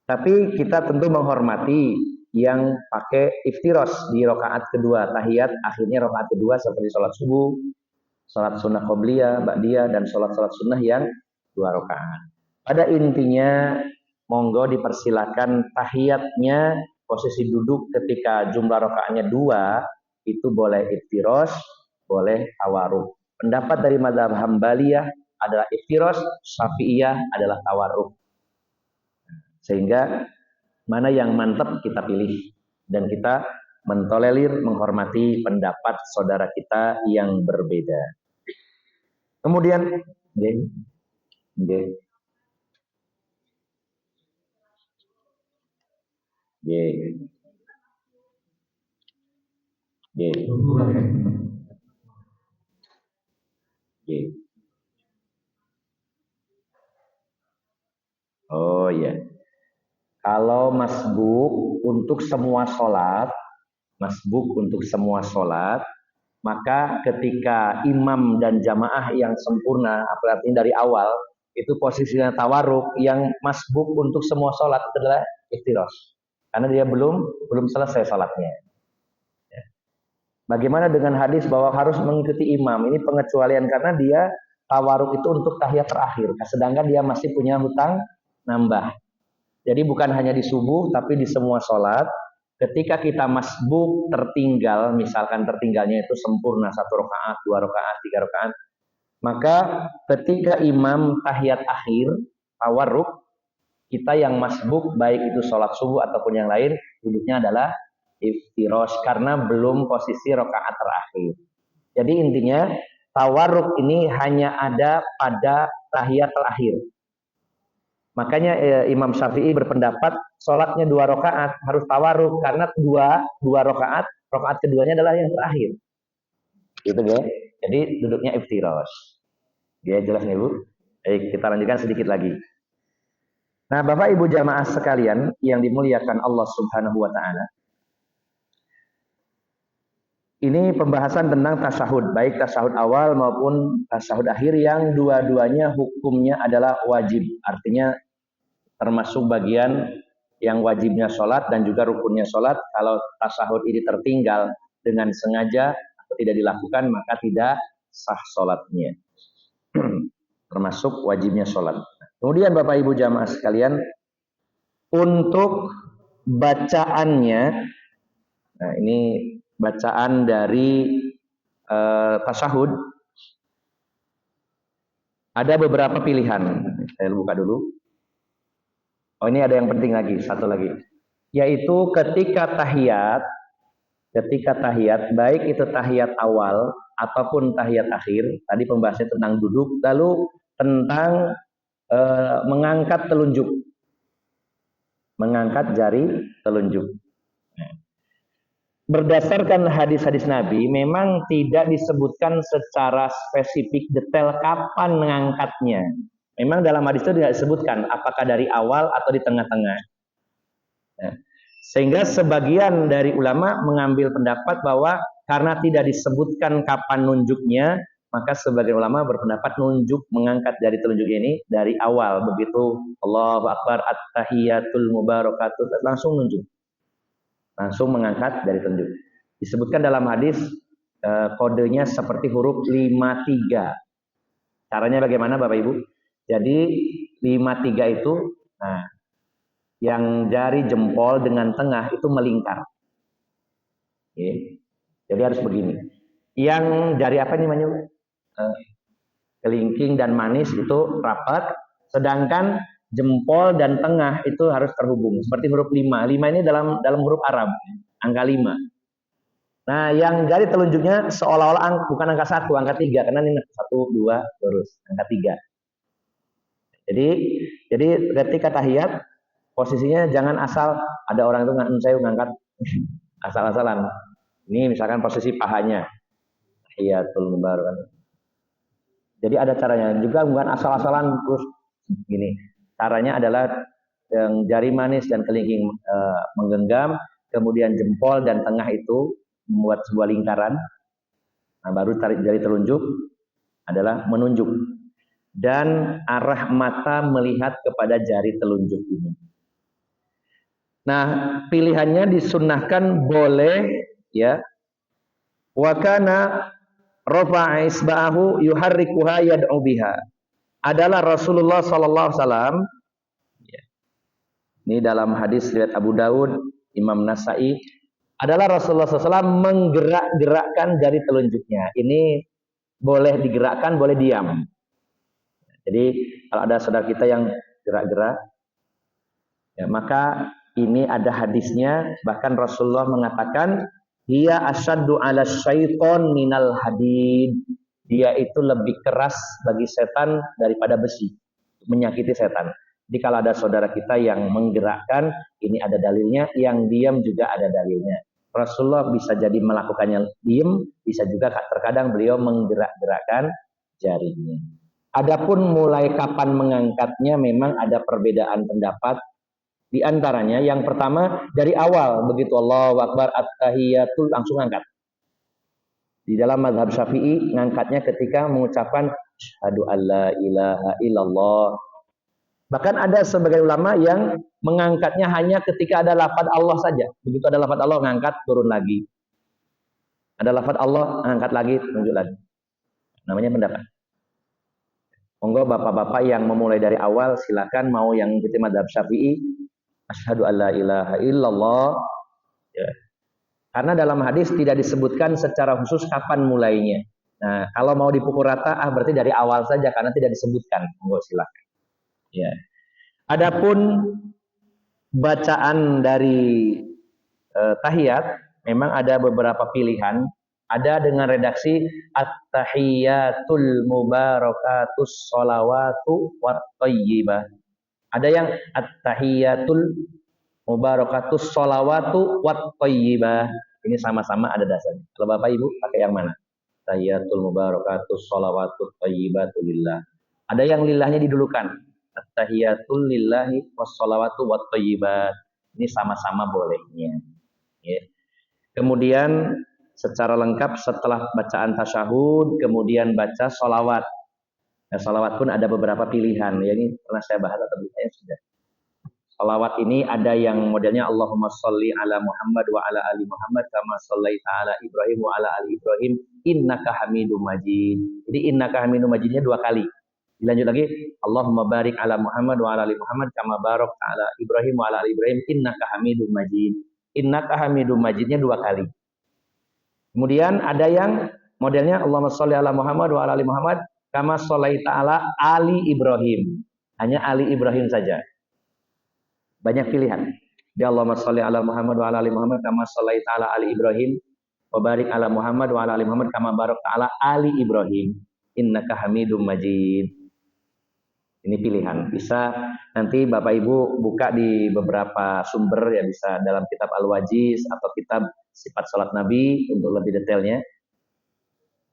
Tapi kita tentu menghormati yang pakai iftirosh di rakaat kedua, tahiyat akhirnya rakaat kedua seperti sholat subuh, sholat sunnah qobliyah, ba'diyah, dan sholat-sholat sunnah yang 2 rakaat. Pada intinya, monggo dipersilakan tahiyatnya posisi duduk ketika jumlah rakaatnya 2 itu boleh iftirosh, boleh tawarruk. Pendapat dari mazhab Hambaliyah adalah iftirosh, Syafi'iyah adalah tawarruk. Sehingga mana yang mantap kita pilih, dan kita mentolerir, menghormati pendapat saudara kita yang berbeda. Kemudian oh ya. Kalau masbuk untuk semua sholat, Maka ketika imam dan jamaah yang sempurna, artinya dari awal, itu posisinya tawarruk, yang masbuk untuk semua sholat itu adalah iftirosh. Karena dia belum selesai sholatnya. Bagaimana dengan hadis bahwa harus mengikuti imam? Ini pengecualian karena dia tawarruk itu untuk tahiyat terakhir. Sedangkan dia masih punya hutang nambah. Jadi bukan hanya di subuh, tapi di semua sholat. Ketika kita masbuk tertinggal, misalkan tertinggalnya itu sempurna 1 rakaat, 2 rakaat, 3 rakaat, maka ketika imam tahiyat akhir, tawarruk, kita yang masbuk, baik itu sholat subuh ataupun yang lain, duduknya adalah iftirosh, karena belum posisi rakaat terakhir. Jadi intinya, tawarruk ini hanya ada pada tahiyat terakhir. Makanya Imam Syafi'i berpendapat sholatnya 2 rakaat harus tawarruk karena dua rakaat keduanya adalah yang terakhir. Gitu ya. Jadi duduknya iftirosh. Ya jelas nih Bu. Baik, kita lanjutkan sedikit lagi. Nah, Bapak Ibu jamaah sekalian yang dimuliakan Allah Subhanahu wa taala. Ini pembahasan tentang tasyahud, baik tasyahud awal maupun tasyahud akhir yang dua-duanya hukumnya adalah wajib. Artinya termasuk bagian yang wajibnya sholat dan juga rukunnya sholat. Kalau tasyahud ini tertinggal dengan sengaja atau tidak dilakukan, maka tidak sah sholatnya. Termasuk wajibnya sholat. Kemudian Bapak Ibu jamaah sekalian, untuk bacaannya, nah ini bacaan dari tasyahud, ada beberapa pilihan. Saya buka dulu. Oh, ini ada yang penting lagi, satu lagi. Yaitu ketika tahiyat, baik itu tahiyat awal ataupun tahiyat akhir, tadi pembahasannya tentang duduk, lalu tentang mengangkat telunjuk. Mengangkat jari telunjuk. Berdasarkan hadis-hadis Nabi, memang tidak disebutkan secara spesifik detail kapan mengangkatnya. Memang dalam hadis itu tidak disebutkan apakah dari awal atau di tengah-tengah. Sehingga sebagian dari ulama mengambil pendapat bahwa karena tidak disebutkan kapan nunjuknya, maka sebagian ulama berpendapat nunjuk mengangkat jari telunjuk ini dari awal. Begitu Allahu Akbar at-tahiyatul mubarakatuh, langsung nunjuk. Langsung mengangkat jari telunjuk. Disebutkan dalam hadis kodenya seperti huruf 53. Caranya bagaimana Bapak Ibu? Jadi 53 itu, nah, yang jari jempol dengan tengah itu melingkar. Oke. Jadi harus begini. Yang jari apa namanya? Kelingking dan manis itu rapat, sedangkan jempol dan tengah itu harus terhubung. Seperti huruf 5. 5 ini dalam huruf Arab, angka 5. Nah, yang jari telunjuknya seolah-olah bukan angka 1, angka 3, karena ini 1, 2, terus angka 3. Jadi ketika tahiyat posisinya jangan asal ada orang itu saya ngangkat asal-asalan. Ini misalkan posisi pahanya tahiyatul mubarakatuh. Jadi ada caranya juga, bukan asal-asalan terus gini. Caranya adalah yang jari manis dan kelingking menggenggam, kemudian jempol dan tengah itu membuat sebuah lingkaran. Nah, baru tarik jari telunjuk adalah menunjuk. Dan arah mata melihat kepada jari telunjuk ini. Nah, pilihannya disunnahkan boleh ya. Wa kana rafa'a isba'ahu yuharrikuha yad'u biha. Adalah Rasulullah sallallahu alaihi wasallam. Ini dalam hadis riwayat Abu Daud, Imam Nasai, adalah Rasulullah SAW menggerak-gerakkan jari telunjuknya. Ini boleh digerakkan, boleh diam. Jadi kalau ada saudara kita yang gerak-gerak, ya, maka ini ada hadisnya. Bahkan Rasulullah mengatakan, "Hiya asyaddu 'ala syaiton minal hadid." Dia itu lebih keras bagi setan daripada besi, menyakiti setan. Jadi kalau ada saudara kita yang menggerakkan, ini ada dalilnya. Yang diam juga ada dalilnya. Rasulullah bisa jadi melakukannya diam, bisa juga terkadang beliau menggerak-gerakkan jarinya. Adapun mulai kapan mengangkatnya memang ada perbedaan pendapat. Di antaranya yang pertama dari awal, begitu Allahu Akbar at-tahiyatul langsung angkat. Di dalam mazhab Syafi'i ngangkatnya ketika mengucapkan asyhadu alla ilaha illallah. Bahkan ada sebagian ulama yang mengangkatnya hanya ketika ada lafaz Allah saja. Begitu ada lafaz Allah ngangkat turun lagi. Ada lafaz Allah ngangkat lagi tunjuk lagi. Namanya pendapat. Monggo bapak-bapak yang memulai dari awal silakan, mau yang ikuti mazhab Syafi'i asyhadu alla ilaha illallah ya. Karena dalam hadis tidak disebutkan secara khusus kapan mulainya. Nah, kalau mau dipukul rata, berarti dari awal saja karena tidak disebutkan. Monggo silakan. Ya. Adapun bacaan dari tahiyat memang ada beberapa pilihan. Ada dengan redaksi at-tahiyatul mubarakatus sholawatu wat thayyibah. Ada yang at-tahiyatul mubarakatus sholawatu wat thayyibah. Ini sama-sama ada dasarnya. Kalau Bapak Ibu pakai yang mana? Tahiyatul mubarakatus sholawatu thayyibatu lillah. Ada yang lillahnya didulukan. At-tahiyatul lillahi wassalawatu wat thayyibat. Ini sama-sama bolehnya. Ya. Kemudian secara lengkap setelah bacaan tasyahud, kemudian baca sholawat. Nah, sholawat pun ada beberapa pilihan. Ya, ini pernah saya bahas atau saya sudah. Sholawat ini ada yang modelnya Allahumma sholli ala Muhammad wa ala ali Muhammad kama shollaita ala Ibrahim wa ala ali Ibrahim innaka hamidum majid. Jadi innaka hamidum majidnya 2 kali. Dilanjut lagi Allahumma barik ala Muhammad wa ala ali Muhammad kama barakta ala Ibrahim wa ala ali Ibrahim innaka hamidum majid. Innaka hamidum majidnya 2 kali. Kemudian ada yang modelnya Allahumma sholli ala Muhammad wa ala ali Muhammad kama shollaita ala ali Ibrahim. Hanya ali Ibrahim saja. Banyak pilihan. Ya Allahumma sholli ala Muhammad wa ala ali Muhammad kama shollaita ala ali Ibrahim wa barik ala Muhammad wa ala ali Muhammad kama barakta ala ali Ibrahim innaka hamidum majid. Ini pilihan. Bisa nanti Bapak Ibu buka di beberapa sumber ya, bisa dalam kitab Al-Wajiz atau kitab Sifat Salat Nabi untuk lebih detailnya.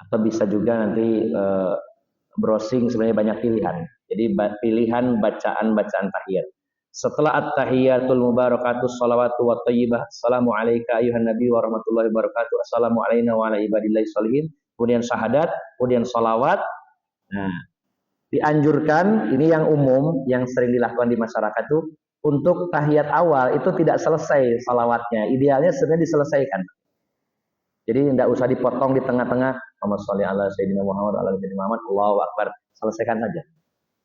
Atau bisa juga nanti browsing, sebenarnya banyak pilihan. Jadi pilihan bacaan-bacaan tahiyat. Setelah at-tahiyatul mubarakatus sholawatu wa thayyibah. Assalamu alayka ayuhan nabi wa rahmatullahi wabarakatuh. Assalamu alayna wa ala ibadillahi sholihin. Kemudian syahadat, kemudian sholawat. Nah, dianjurkan, ini yang umum, yang sering dilakukan di masyarakat itu, untuk tahiyat awal itu tidak selesai salawatnya. Idealnya sebenarnya diselesaikan. Jadi tidak usah dipotong di tengah-tengah. Muhammad sholli ala sayyidina Muhammad ala sayyidina Muhammad Allahu akbar. Selesaikan saja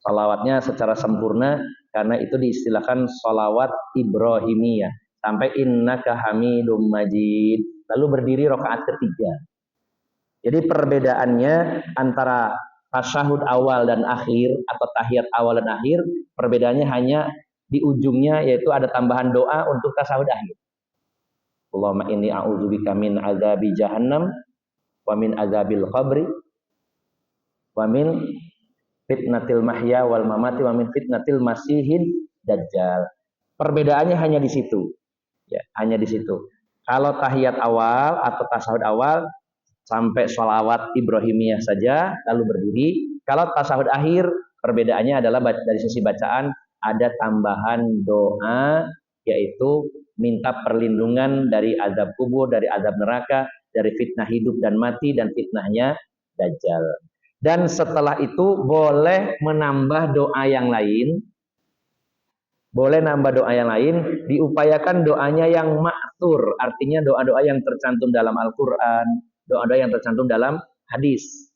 salawatnya secara sempurna, karena itu diistilahkan salawat Ibrahimiyah. Sampai innaka hamidum majid. Lalu berdiri rakaat ketiga. Jadi perbedaannya antara tasyahud awal dan akhir atau tahiyat awal dan akhir, perbedaannya hanya di ujungnya, yaitu ada tambahan doa untuk tasyahud akhir. Allahumma inni a'udzubika min azabi jahannam wa min azabil qabri wa min fitnatil mahya wal mamati wa min fitnatil masihid dajjal. Perbedaannya hanya di situ. Ya, hanya di situ. Kalau tahiyat awal atau tasyahud awal sampai sholawat Ibrahimiyah saja lalu berdiri. Kalau tasyahud akhir, perbedaannya adalah dari sisi bacaan ada tambahan doa, yaitu minta perlindungan dari azab kubur, dari azab neraka, dari fitnah hidup dan mati, dan fitnahnya dajjal. Dan setelah itu boleh menambah doa yang lain. Boleh nambah doa yang lain, diupayakan doanya yang ma'thur, artinya doa-doa yang tercantum dalam Al-Quran, doa-doa yang tercantum dalam hadis.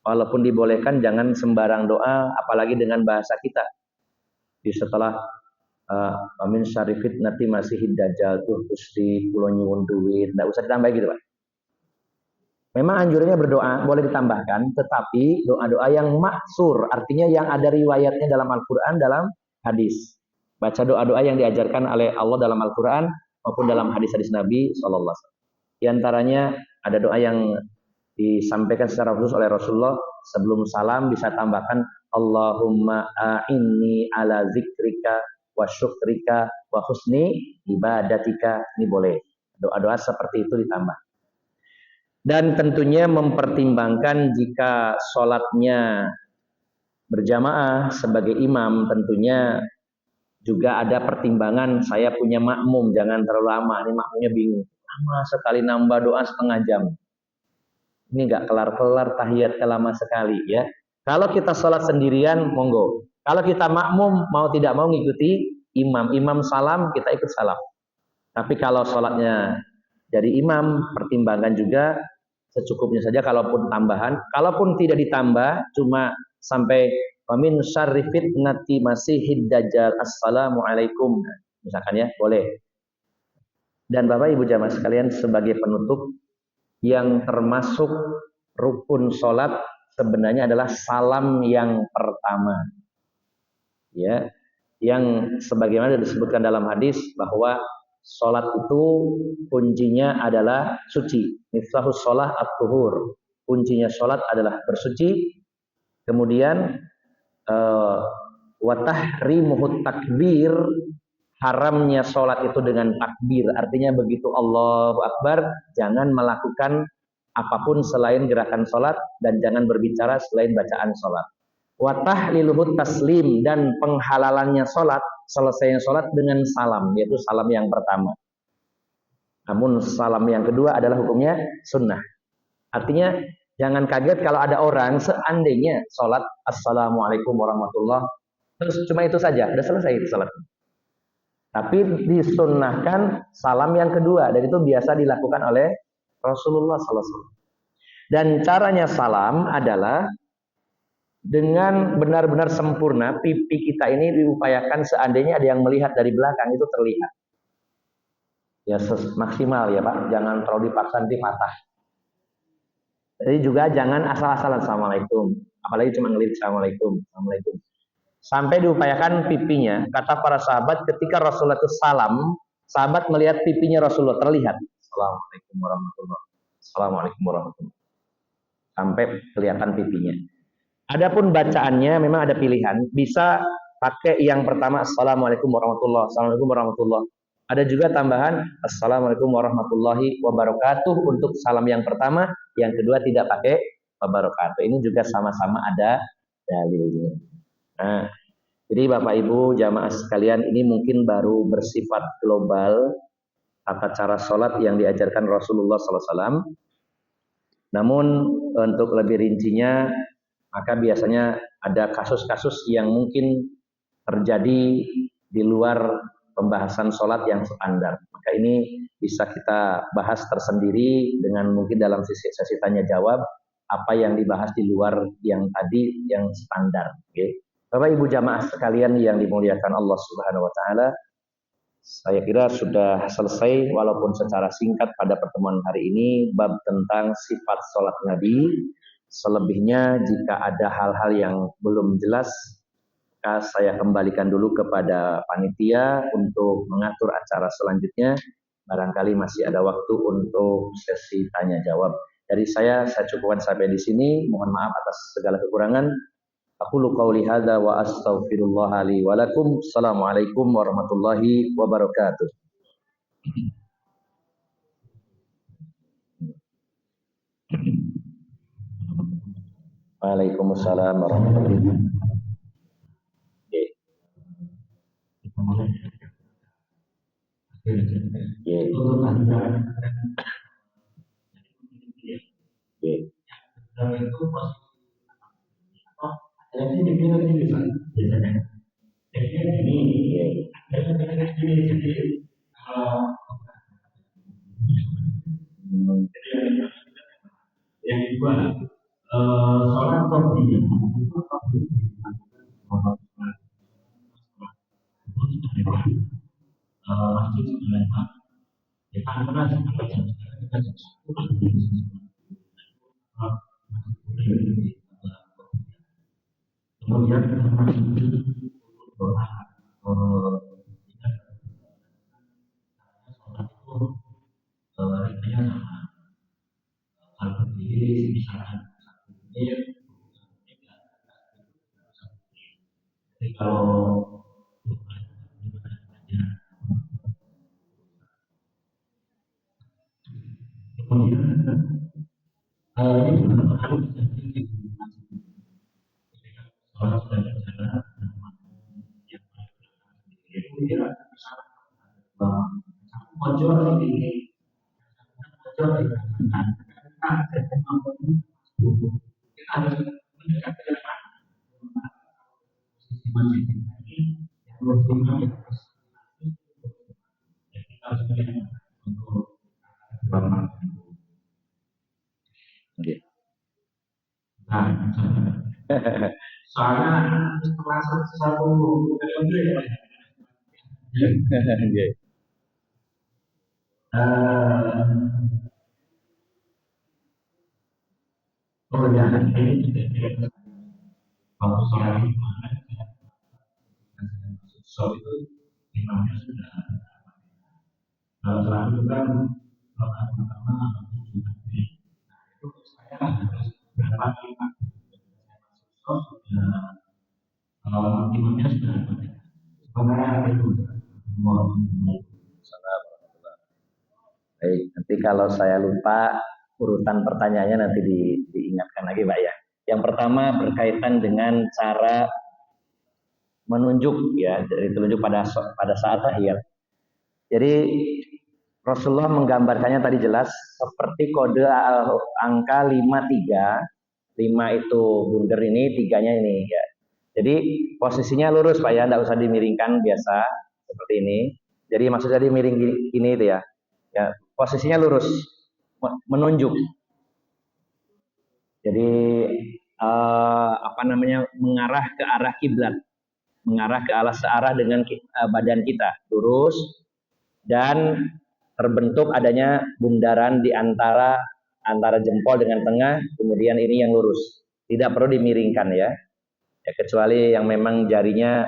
Walaupun dibolehkan, jangan sembarang doa, apalagi dengan bahasa kita. Di setelah amin syarifit nati masih dajjal tuh Gusti kula nyuwun duit, enggak usah ditambah gitu, Pak. Memang anjurannya berdoa boleh ditambahkan, tetapi doa-doa yang maksur, artinya yang ada riwayatnya dalam Al-Qur'an, dalam hadis. Baca doa-doa yang diajarkan oleh Allah dalam Al-Qur'an maupun dalam hadis-hadis Nabi sallallahu alaihi wasallam. Di antaranya ada doa yang disampaikan secara khusus oleh Rasulullah sebelum salam, bisa tambahkan Allahumma a'inni ala zikrika wa syukrika wa husni ibadatika. Ini boleh. Doa-doa seperti itu ditambah. Dan tentunya mempertimbangkan jika sholatnya berjamaah sebagai imam, tentunya juga ada pertimbangan, saya punya makmum, jangan terlalu lama. Ini makmumnya bingung. Lama sekali nambah doa setengah jam. Ini nggak kelar-kelar tahiyatnya lama sekali ya. Kalau kita sholat sendirian, monggo. Kalau kita makmum, mau tidak mau ngikuti imam. Imam salam, kita ikut salam. Tapi kalau sholatnya dari imam, pertimbangkan juga secukupnya saja. Kalaupun tambahan, kalaupun tidak ditambah, cuma sampai wamin syarri fitnati masihid dajjal, assalamualaikum, misalkan ya, boleh. Dan Bapak Ibu jamaah sekalian, sebagai penutup, yang termasuk rukun sholat sebenarnya adalah salam yang pertama, ya, yang sebagaimana disebutkan dalam hadis bahwa sholat itu kuncinya adalah suci. Miftahus sholat at-tuhur, kuncinya sholat adalah bersuci. Kemudian watahrimuhut takbir, haramnya sholat itu dengan takbir, artinya begitu Allahu Akbar, jangan melakukan apapun selain gerakan sholat dan jangan berbicara selain bacaan sholat. Watahliluhut taslim, dan penghalalannya sholat, selesainya sholat dengan salam, yaitu salam yang pertama. Namun salam yang kedua adalah hukumnya sunnah. Artinya jangan kaget kalau ada orang seandainya sholat assalamualaikum warahmatullah, terus cuma itu saja, udah selesai itu sholat. Tapi disunnahkan salam yang kedua, dan itu biasa dilakukan oleh Rasulullah SAW. Dan caranya salam adalah dengan benar-benar sempurna. Pipi kita ini diupayakan seandainya ada yang melihat dari belakang itu terlihat. Ya maksimal ya Pak, jangan terlalu dipaksa nanti patah. Jadi juga jangan asal-asalan assalamualaikum, apalagi cuma ngelihat assalamualaikum, assalamualaikum. Sampai diupayakan pipinya. Kata para sahabat, ketika Rasulullah itu salam, sahabat melihat pipinya Rasulullah terlihat. Assalamualaikum warahmatullahi wabarakatuh. Assalamualaikum warahmatullahi wabarakatuh. Sampai kelihatan pipinya. Adapun bacaannya memang ada pilihan. Bisa pakai yang pertama Assalamualaikum warahmatullahi wabarakatuh. Assalamualaikum warahmatullahi wabarakatuh. Ada juga tambahan Assalamualaikum warahmatullahi wabarakatuh untuk salam yang pertama, yang kedua tidak pakai wabarakatuh. Ini juga sama-sama ada dalilnya. Nah, jadi Bapak Ibu jamaah sekalian, ini mungkin baru bersifat global tata cara sholat yang diajarkan Rasulullah SAW. Namun untuk lebih rincinya, maka biasanya ada kasus-kasus yang mungkin terjadi di luar pembahasan sholat yang standar. Maka ini bisa kita bahas tersendiri dengan mungkin dalam sesi tanya jawab apa yang dibahas di luar yang tadi yang standar. Okay. Bapak Ibu jamaah sekalian yang dimuliakan Allah Subhanahu wa taala, saya kira sudah selesai walaupun secara singkat pada pertemuan hari ini bab tentang sifat sholat Nabi. Selebihnya jika ada hal-hal yang belum jelas, maka saya kembalikan dulu kepada panitia untuk mengatur acara selanjutnya. Barangkali masih ada waktu untuk sesi tanya jawab. Dari saya cukupkan sampai di sini. Mohon maaf atas segala kekurangan. Aqulu qawli hadza wa astaghfirullah li wa lakum. Assalamualaikum warahmatullahi wabarakatuh. Waalaikumsalam warahmatullahi wabarakatuh. Jadi yang kedua, seorang kopi masjid sebenarnya kita pernah kemudian kalau Soalnya satu pekerjaan ini kalau soal soal itu imamnya sudah selalu kan pertama itu saya harus berapa imam kalau imamnya sudah sebenarnya itu baik, nanti kalau saya lupa urutan pertanyaannya nanti diingatkan lagi Pak ya. Yang pertama berkaitan dengan cara menunjuk ya, dari telunjuk pada saat akhir. Jadi Rasulullah menggambarkannya tadi jelas seperti kode angka 53. 5 itu bundar ini, 3-nya ini ya. Jadi posisinya lurus Pak ya, enggak usah dimiringkan biasa seperti ini. Jadi maksudnya dimiring gini itu ya. Ya, posisinya lurus menunjuk. Jadi mengarah ke arah kiblat, mengarah ke arah searah dengan badan kita, lurus dan terbentuk adanya bundaran di antara jempol dengan tengah, kemudian ini yang lurus. Tidak perlu dimiringkan ya. Ya kecuali yang memang jarinya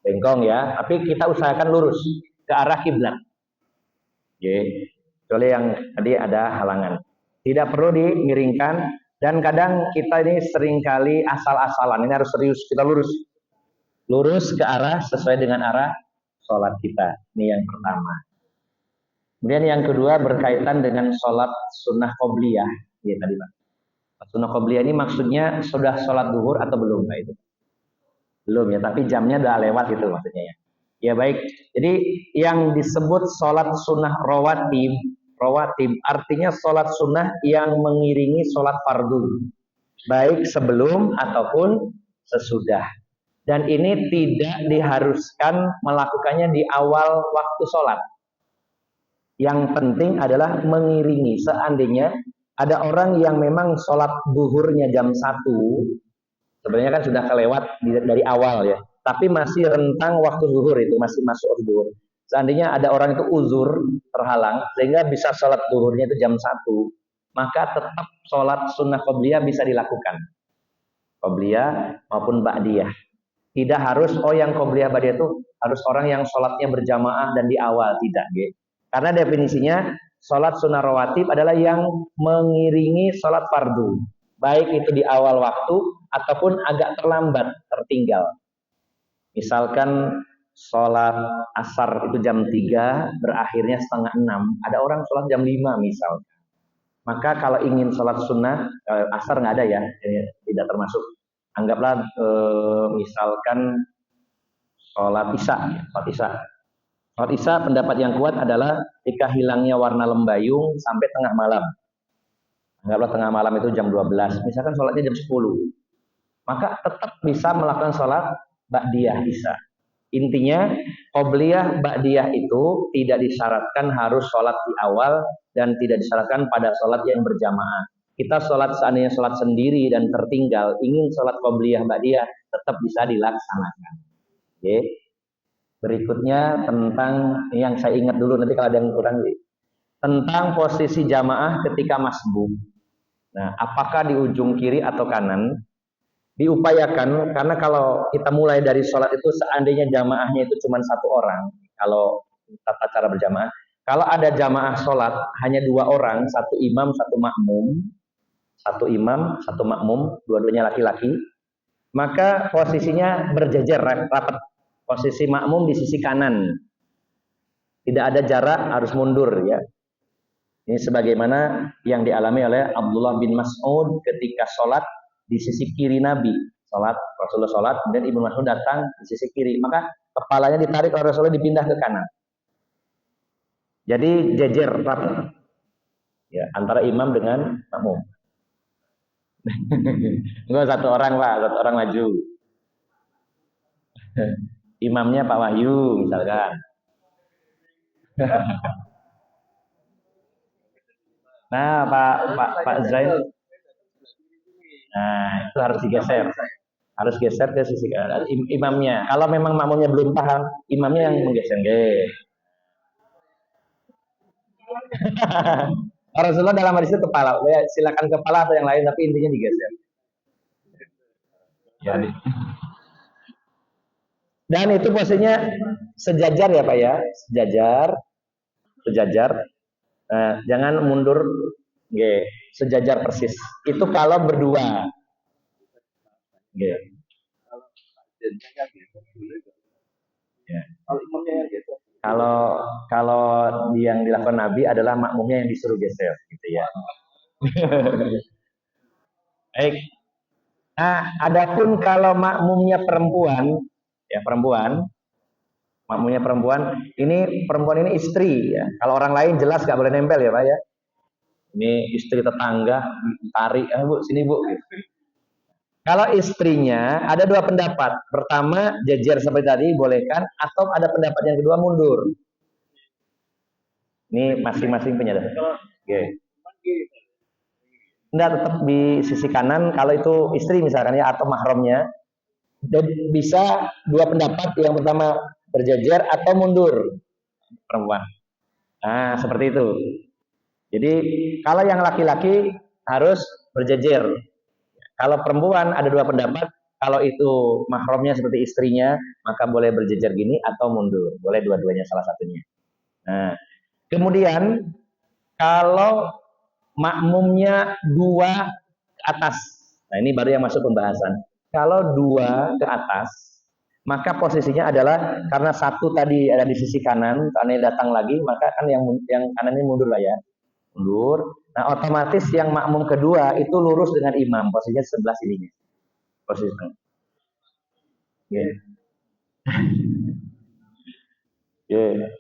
bengkong ya, tapi kita usahakan lurus ke arah kiblat. Kecuali yang tadi ada halangan. Tidak perlu dimiringkan dan kadang kita ini seringkali asal-asalan. Ini harus serius, kita lurus. Lurus ke arah sesuai dengan arah sholat kita. Ini yang pertama. Kemudian yang kedua berkaitan dengan sholat sunnah qobliyah. Ya tadi Pak. Sunnah qobliyah ini maksudnya sudah sholat duhur atau belum Pak itu? Belum ya, tapi jamnya udah lewat gitu maksudnya ya. Ya baik, jadi yang disebut sholat sunnah rawatib artinya sholat sunnah yang mengiringi sholat fardu, baik sebelum ataupun sesudah. Dan ini tidak diharuskan melakukannya di awal waktu sholat. Yang penting adalah mengiringi. Seandainya ada orang yang memang sholat duhurnya jam 1, sebenarnya kan sudah kelewat dari awal ya, tapi masih rentang waktu zuhur, itu masih masuk waktu zuhur. Seandainya ada orang itu uzur terhalang sehingga bisa sholat zuhurnya itu jam 1, maka tetap sholat sunnah qobliyah bisa dilakukan, qobliyah maupun ba'diyah. Tidak harus yang qobliyah ba'diyah itu harus orang yang sholatnya berjamaah dan di awal, tidak gitu. Karena definisinya sholat sunnah rawatib adalah yang mengiringi sholat fardu, baik itu di awal waktu ataupun agak terlambat, tertinggal. Misalkan sholat asar itu jam 3, berakhirnya setengah 6. Ada orang sholat jam 5 misalkan. Maka kalau ingin sholat sunnah, asar nggak ada ya, tidak termasuk. Anggaplah misalkan sholat isya. Sholat isya pendapat yang kuat adalah jika hilangnya warna lembayung sampai tengah malam. Anggaplah tengah malam itu jam 12, misalkan sholatnya jam 10. Maka tetap bisa melakukan sholat ba'diyah isya. Intinya qobliyah ba'diyah itu tidak disyaratkan harus sholat di awal dan tidak disyaratkan pada sholat yang berjamaah. Kita sholat seandainya sholat sendiri dan tertinggal, ingin sholat qobliyah ba'diyah tetap bisa dilaksanakan. Oke. Berikutnya tentang yang saya ingat dulu, nanti kalau ada yang kurang, tentang posisi jamaah ketika masbuk. Nah, apakah di ujung kiri atau kanan? Diupayakan, karena kalau kita mulai dari sholat itu seandainya jamaahnya itu cuma 1 orang, kalau tata cara berjamaah, kalau ada jamaah sholat hanya 2 orang, 1 imam 1 makmum, dua-duanya laki-laki, maka posisinya berjejer rapat. Posisi makmum di sisi kanan, tidak ada jarak, harus mundur ya. Ini sebagaimana yang dialami oleh Abdullah bin Mas'ud ketika sholat di sisi kiri Nabi. Rasulullah sholat, kemudian Ibnu Mas'ud datang di sisi kiri, maka kepalanya ditarik oleh Rasulullah, dipindah ke kanan. Jadi jejer rapat. Ya, antara imam dengan makmum. Enggak satu orang Pak, satu orang maju. Imamnya Pak Wahyu misalkan. Nah, Pak Zain, nah itu harus digeser. Harus geser ke sisi kanan imamnya. Kalau memang makmumnya belum paham, imamnya yang menggeser. Rasulullah dalam hadis itu kepala. Ya, silakan kepala atau yang lain, tapi intinya digeser. Ya, dan itu posisinya sejajar ya Pak ya, sejajar, sejajar. Jangan mundur, sejajar persis. Itu kalau berdua. Ya. Kalau kalau yang dilakukan Nabi adalah makmumnya yang disuruh geser, gitu ya. Baik. Nah, adapun kalau makmumnya perempuan, ya perempuan, makmumnya perempuan, ini perempuan ini istri ya. Kalau orang lain jelas nggak boleh nempel ya Pak ya. Ini istri tetangga, tarik, Bu, sini Bu. Kalau istrinya ada dua pendapat. Pertama, jejer seperti tadi, bolehkan, atau ada pendapat yang kedua mundur. Ini masing-masing penyadar. Oke. Enggak, tetap di sisi kanan kalau itu istri misalkan ya, atau mahramnya. Dan bisa dua pendapat, yang pertama berjejer atau mundur perempuan. Nah, seperti itu. Jadi kalau yang laki-laki harus berjejer. Kalau perempuan ada dua pendapat, kalau itu mahramnya seperti istrinya, maka boleh berjejer gini atau mundur. Boleh dua-duanya salah satunya. Nah, kemudian kalau makmumnya dua ke atas. Nah, ini baru yang masuk pembahasan. Kalau dua ke atas, maka posisinya adalah karena satu tadi ada di sisi kanan, karena datang lagi, maka kan yang kanan ini mundur lah ya. Mundur. Nah, otomatis yang makmum kedua itu lurus dengan imam, posisinya sebelah sini. Posisinya. Yeah. Yeah.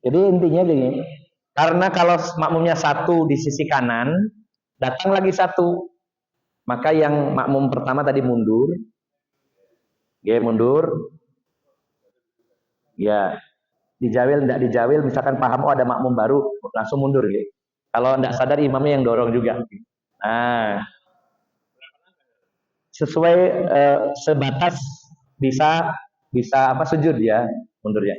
Jadi intinya gini, karena kalau makmumnya satu di sisi kanan, datang lagi satu, maka yang makmum pertama tadi mundur, mundur, ya dijawil, tidak dijawil, misalkan paham oh ada makmum baru, langsung mundur, ya. Kalau tidak sadar imamnya yang dorong juga. Nah, sesuai sebatas bisa apa sujud ya mundurnya.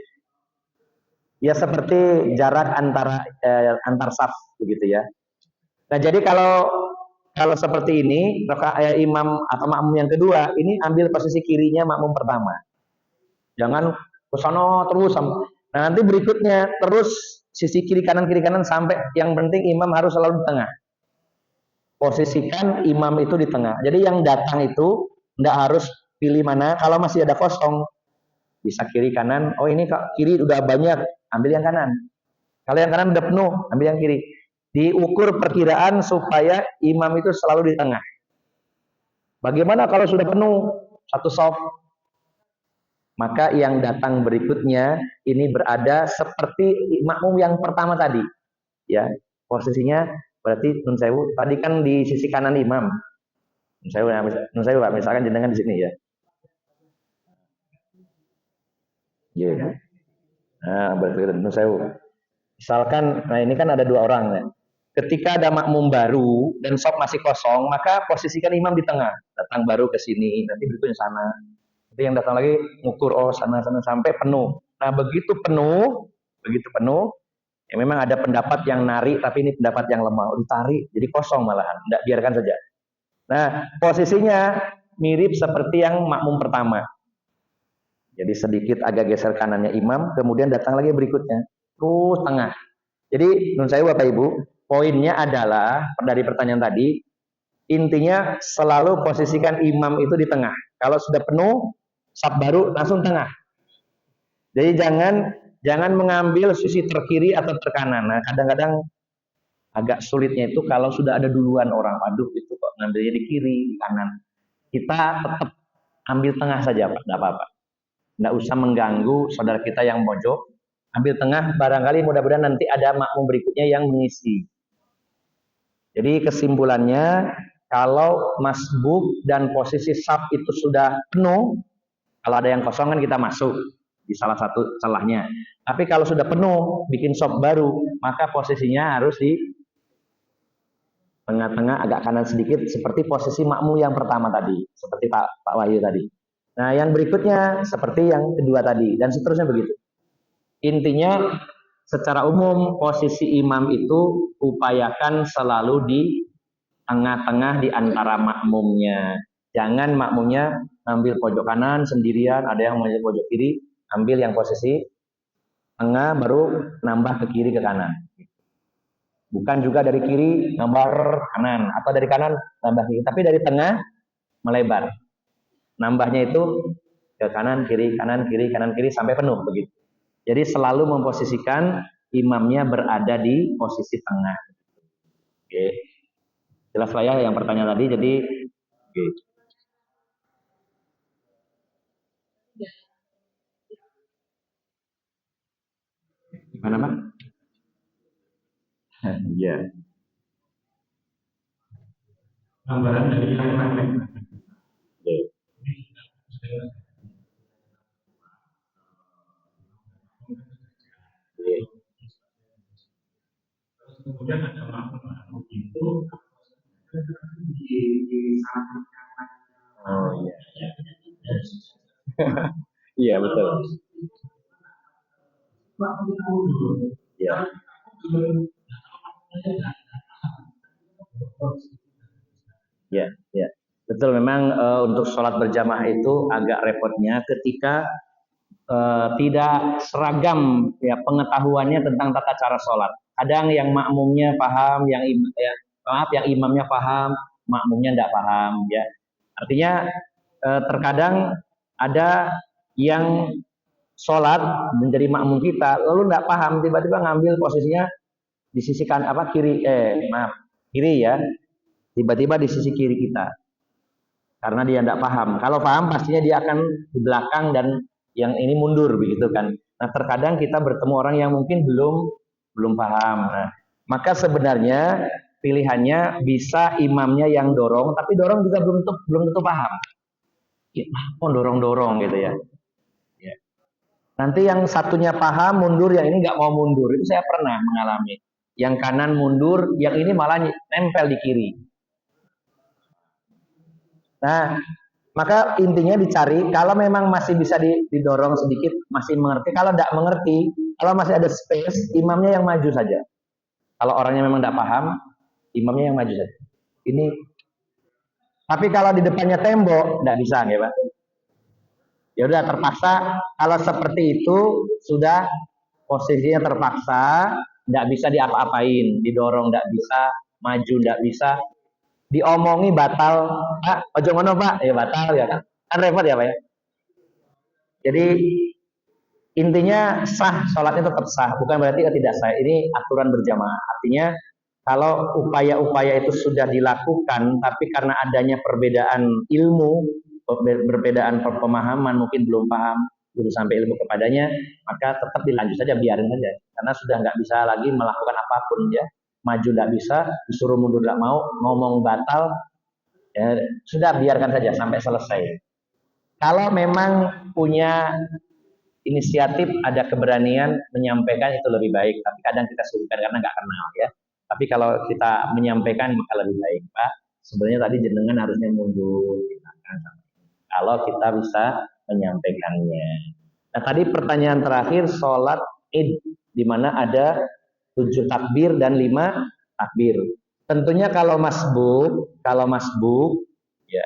Ya seperti jarak antar saf begitu ya. Nah, jadi kalau seperti ini, imam atau makmum yang kedua ini ambil posisi kirinya makmum pertama. Jangan ke sana terus. Nah, nanti berikutnya terus sisi kiri kanan sampai yang penting imam harus selalu di tengah. Posisikan imam itu di tengah. Jadi yang datang itu tidak harus pilih mana. Kalau masih ada kosong, bisa kiri kanan. Oh ini kiri udah banyak, ambil yang kanan. Kalau yang kanan udah penuh, ambil yang kiri. Diukur perkiraan supaya imam itu selalu di tengah. Bagaimana kalau sudah penuh satu soft? Maka yang datang berikutnya ini berada seperti makmum yang pertama tadi. Ya, posisinya berarti nun sewu tadi kan di sisi kanan imam. Nun sewu Pak, misalkan jenengan di sini ya. Yeah. Nah, berarti nun sewu. Misalkan, nah ini kan ada dua orang ya. Ketika ada makmum baru dan sop masih kosong, maka posisikan imam di tengah. Datang baru ke sini, nanti berikutnya sana. Nanti yang datang lagi ngukur sana sampai penuh. Nah, begitu penuh, ya memang ada pendapat yang narik, tapi ini pendapat yang lemah. Ditarik, jadi kosong malahan. Tidak, biarkan saja. Nah, posisinya mirip seperti yang makmum pertama. Jadi sedikit agak geser kanannya imam, kemudian datang lagi berikutnya. Terus tengah. Jadi menurut saya Bapak Ibu, poinnya adalah dari pertanyaan tadi, intinya selalu posisikan imam itu di tengah. Kalau sudah penuh, saf baru langsung tengah. Jadi jangan mengambil sisi terkiri atau terkanan. Nah, kadang-kadang agak sulitnya itu kalau sudah ada duluan orang, aduh itu kok ngambilnya di kiri, di kanan. Kita tetap ambil tengah saja Pak, tidak apa-apa. Tidak usah mengganggu saudara kita yang mojok. Ambil tengah, barangkali mudah-mudahan nanti ada makmum berikutnya yang mengisi. Jadi kesimpulannya, kalau masbuk dan posisi saf itu sudah penuh, kalau ada yang kosong kan kita masuk di salah satu celahnya. Tapi kalau sudah penuh, bikin saf baru, maka posisinya harus di tengah-tengah, agak kanan sedikit, seperti posisi makmum yang pertama tadi, seperti Pak Wahyu tadi. Nah, yang berikutnya seperti yang kedua tadi, dan seterusnya begitu. Intinya, secara umum posisi imam itu upayakan selalu di tengah-tengah di antara makmumnya. Jangan makmumnya ambil pojok kanan sendirian, ada yang ambil pojok kiri, ambil yang posisi tengah baru nambah ke kiri ke kanan. Bukan juga dari kiri nambah kanan atau dari kanan nambah kiri, tapi dari tengah melebar. Nambahnya itu ke kanan kiri kanan kiri kanan kiri sampai penuh begitu. Jadi selalu memposisikan imamnya berada di posisi tengah. Oke. Jelas lah ya yang pertanyaan tadi. Jadi oke. Gimana Pak? Iya. Gambaran dari yang lain. Kemudian ada makmum itu oh iya. Iya betul. Iya. Ya, ya. Betul memang untuk sholat berjamaah itu agak repotnya ketika tidak seragam ya pengetahuannya tentang tata cara sholat. Kadang yang makmumnya paham, yang yang imamnya paham, makmumnya tidak paham ya. Artinya terkadang ada yang sholat menjadi makmum kita lalu tidak paham, tiba-tiba ngambil posisinya di sisi kiri kiri ya, tiba-tiba di sisi kiri kita karena dia tidak paham. Kalau paham pastinya dia akan di belakang dan yang ini mundur begitu kan. Nah terkadang kita bertemu orang yang mungkin belum paham. Nah, maka sebenarnya pilihannya bisa imamnya yang dorong, tapi dorong juga belum tentu paham. Ya, dorong gitu ya. Ya. Nanti yang satunya paham mundur, yang ini nggak mau mundur. Itu saya pernah mengalami. Yang kanan mundur, yang ini malah nempel di kiri. Nah, maka intinya dicari, kalau memang masih bisa didorong sedikit, masih mengerti. Kalau tidak mengerti, kalau masih ada space, imamnya yang maju saja. Kalau orangnya memang tidak paham, imamnya yang maju saja. Ini. Tapi kalau di depannya tembok, tidak bisa, ya Pak. Ya udah terpaksa. Kalau seperti itu sudah posisinya terpaksa, tidak bisa diapa-apain, didorong tidak bisa, maju tidak bisa, diomongi batal, Pak, ojo ngono Pak, ya batal ya kan repot ya Pak ya. Jadi intinya sah, sholatnya tetap sah, bukan berarti tidak sah. Ini aturan berjamaah. Artinya kalau upaya-upaya itu sudah dilakukan, tapi karena adanya perbedaan ilmu, perbedaan pemahaman, mungkin belum paham, belum sampai ilmu kepadanya, maka tetap dilanjut saja, biarin saja. Karena sudah nggak bisa lagi melakukan apapun ya. Maju nggak bisa, disuruh mundur nggak mau, ngomong batal, ya sudah biarkan saja sampai selesai. Kalau memang punya inisiatif, ada keberanian menyampaikan itu lebih baik. Tapi kadang kita sungkan karena nggak kenal ya. Tapi kalau kita menyampaikan maka lebih baik, Pak. Sebenarnya tadi jenengan harusnya mundur. Kalau kita bisa menyampaikannya. Nah tadi pertanyaan terakhir sholat id di mana ada 7 takbir dan 5 takbir. Tentunya kalau masbuk ya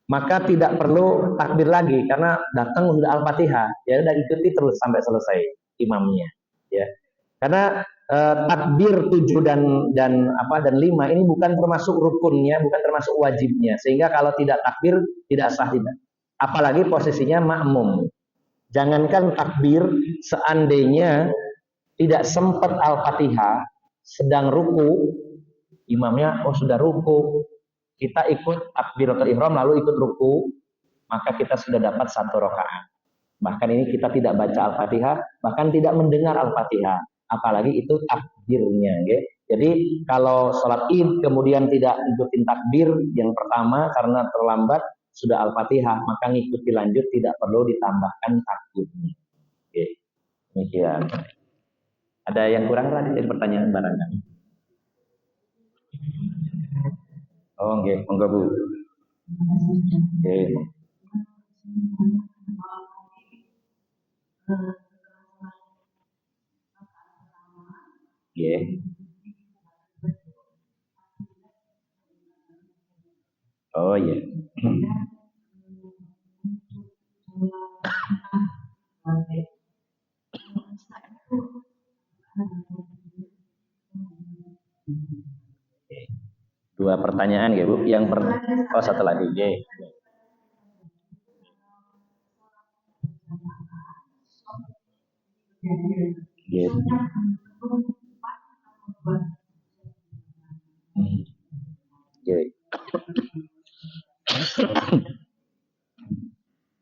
maka tidak perlu takbir lagi karena datang udah Al-Fatihah, ya udah ikuti terus sampai selesai imamnya, ya. Karena takbir 7 dan 5 ini bukan termasuk rukunnya, bukan termasuk wajibnya. Sehingga kalau tidak takbir tidak sah tidak. Apalagi posisinya makmum. Jangankan takbir, seandainya tidak sempat Al-Fatihah, sedang ruku, imamnya sudah ruku, kita ikut takbiratul ihram lalu ikut ruku, maka kita sudah dapat 1 rakaat. Bahkan ini kita tidak baca Al-Fatihah, bahkan tidak mendengar Al-Fatihah, apalagi itu takbirnya, nggih. Jadi kalau sholat Id kemudian tidak ikutin takbir yang pertama karena terlambat sudah Al-Fatihah, maka ngikuti lanjut tidak perlu ditambahkan takbirnya. Oke, demikian. Ada yang kurang tadi dari pertanyaan barangkali? Oh, nggih, monggo Bu. Oke. Nggih. Oh iya. Dua pertanyaan ya Bu. Oh satu lagi. Oke. Gitu.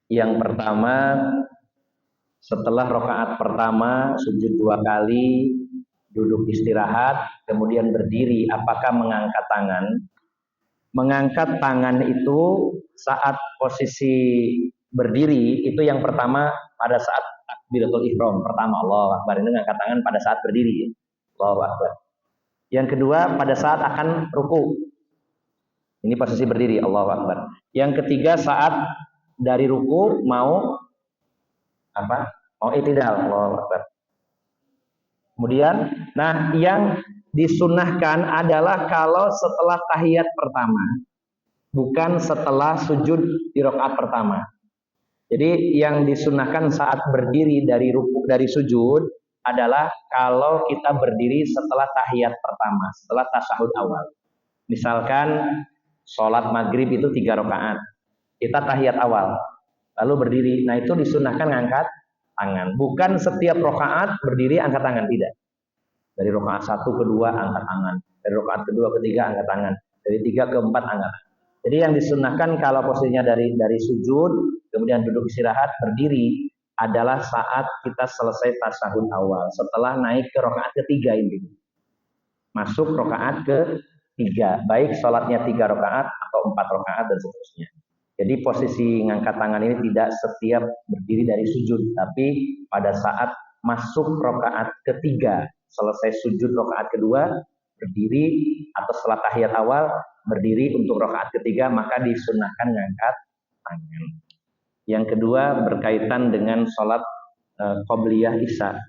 Yang pertama, setelah rokaat pertama sujud 2 kali, duduk istirahat, kemudian berdiri, apakah mengangkat tangan? Mengangkat tangan itu saat posisi berdiri itu yang pertama pada saat takbiratul ihram pertama, Allahu Akbar, ini mengangkat tangan pada saat berdiri, Allahu Akbar. Yang kedua pada saat akan ruku, ini posisi berdiri, Allahu Akbar. Yang ketiga saat dari ruku mau apa? Mau i'tidal, Allahu Akbar. Kemudian, nah yang disunahkan adalah kalau setelah tahiyat pertama, bukan setelah sujud di rakaat pertama. Jadi yang disunahkan saat berdiri dari ruku dari sujud adalah kalau kita berdiri setelah tahiyat pertama, setelah tasyahud awal. Misalkan sholat maghrib itu 3 rakaat, kita tahiyat awal, lalu berdiri. Nah itu disunahkan ngangkat tangan. Bukan setiap rakaat berdiri angkat tangan, tidak. Dari rakaat 1 ke 2 angkat tangan, dari rakaat kedua ketiga angkat tangan, dari 3 ke 4 angkat. Jadi yang disunahkan kalau posisinya dari sujud, kemudian duduk istirahat, berdiri adalah saat kita selesai tasyahud awal, setelah naik ke rakaat ketiga ini. Masuk rakaat ketiga, baik sholatnya 3 rakaat atau 4 rakaat dan seterusnya. Jadi posisi ngangkat tangan ini tidak setiap berdiri dari sujud, tapi pada saat masuk rakaat ketiga, selesai sujud rakaat kedua, berdiri, atau setelah tahiyat awal, berdiri untuk rakaat ketiga, maka disunahkan ngangkat tangan. Yang kedua berkaitan dengan sholat qobliyah isya.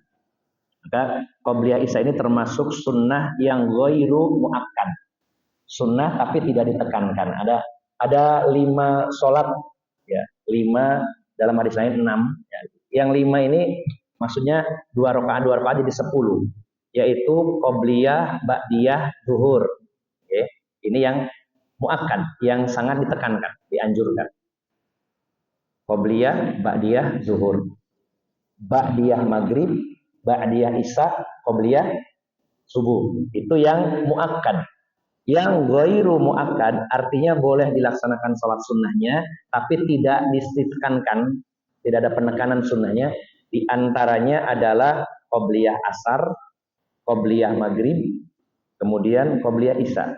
Maka qobliyah isya ini termasuk sunnah yang ghairu muakkad. Sunnah tapi tidak ditekankan. Ada 5 sholat, ya 5, dalam hadis lain 6. Ya. Yang 5 ini maksudnya 2 rakaat jadi 10, yaitu qobliyah, ba'diyah, zuhur. Oke. Ini yang muakkad, yang sangat ditekankan, dianjurkan. Qobliyah, ba'diyah, zuhur. Ba'diyah maghrib, ba'diyah isya, qobliyah subuh. Itu yang muakkad. Yang ghairu muakkad artinya boleh dilaksanakan sholat sunnahnya, tapi tidak ditekankan, tidak ada penekanan sunnahnya. Di antaranya adalah qobliyah asar, qobliyah maghrib, kemudian qobliyah isya.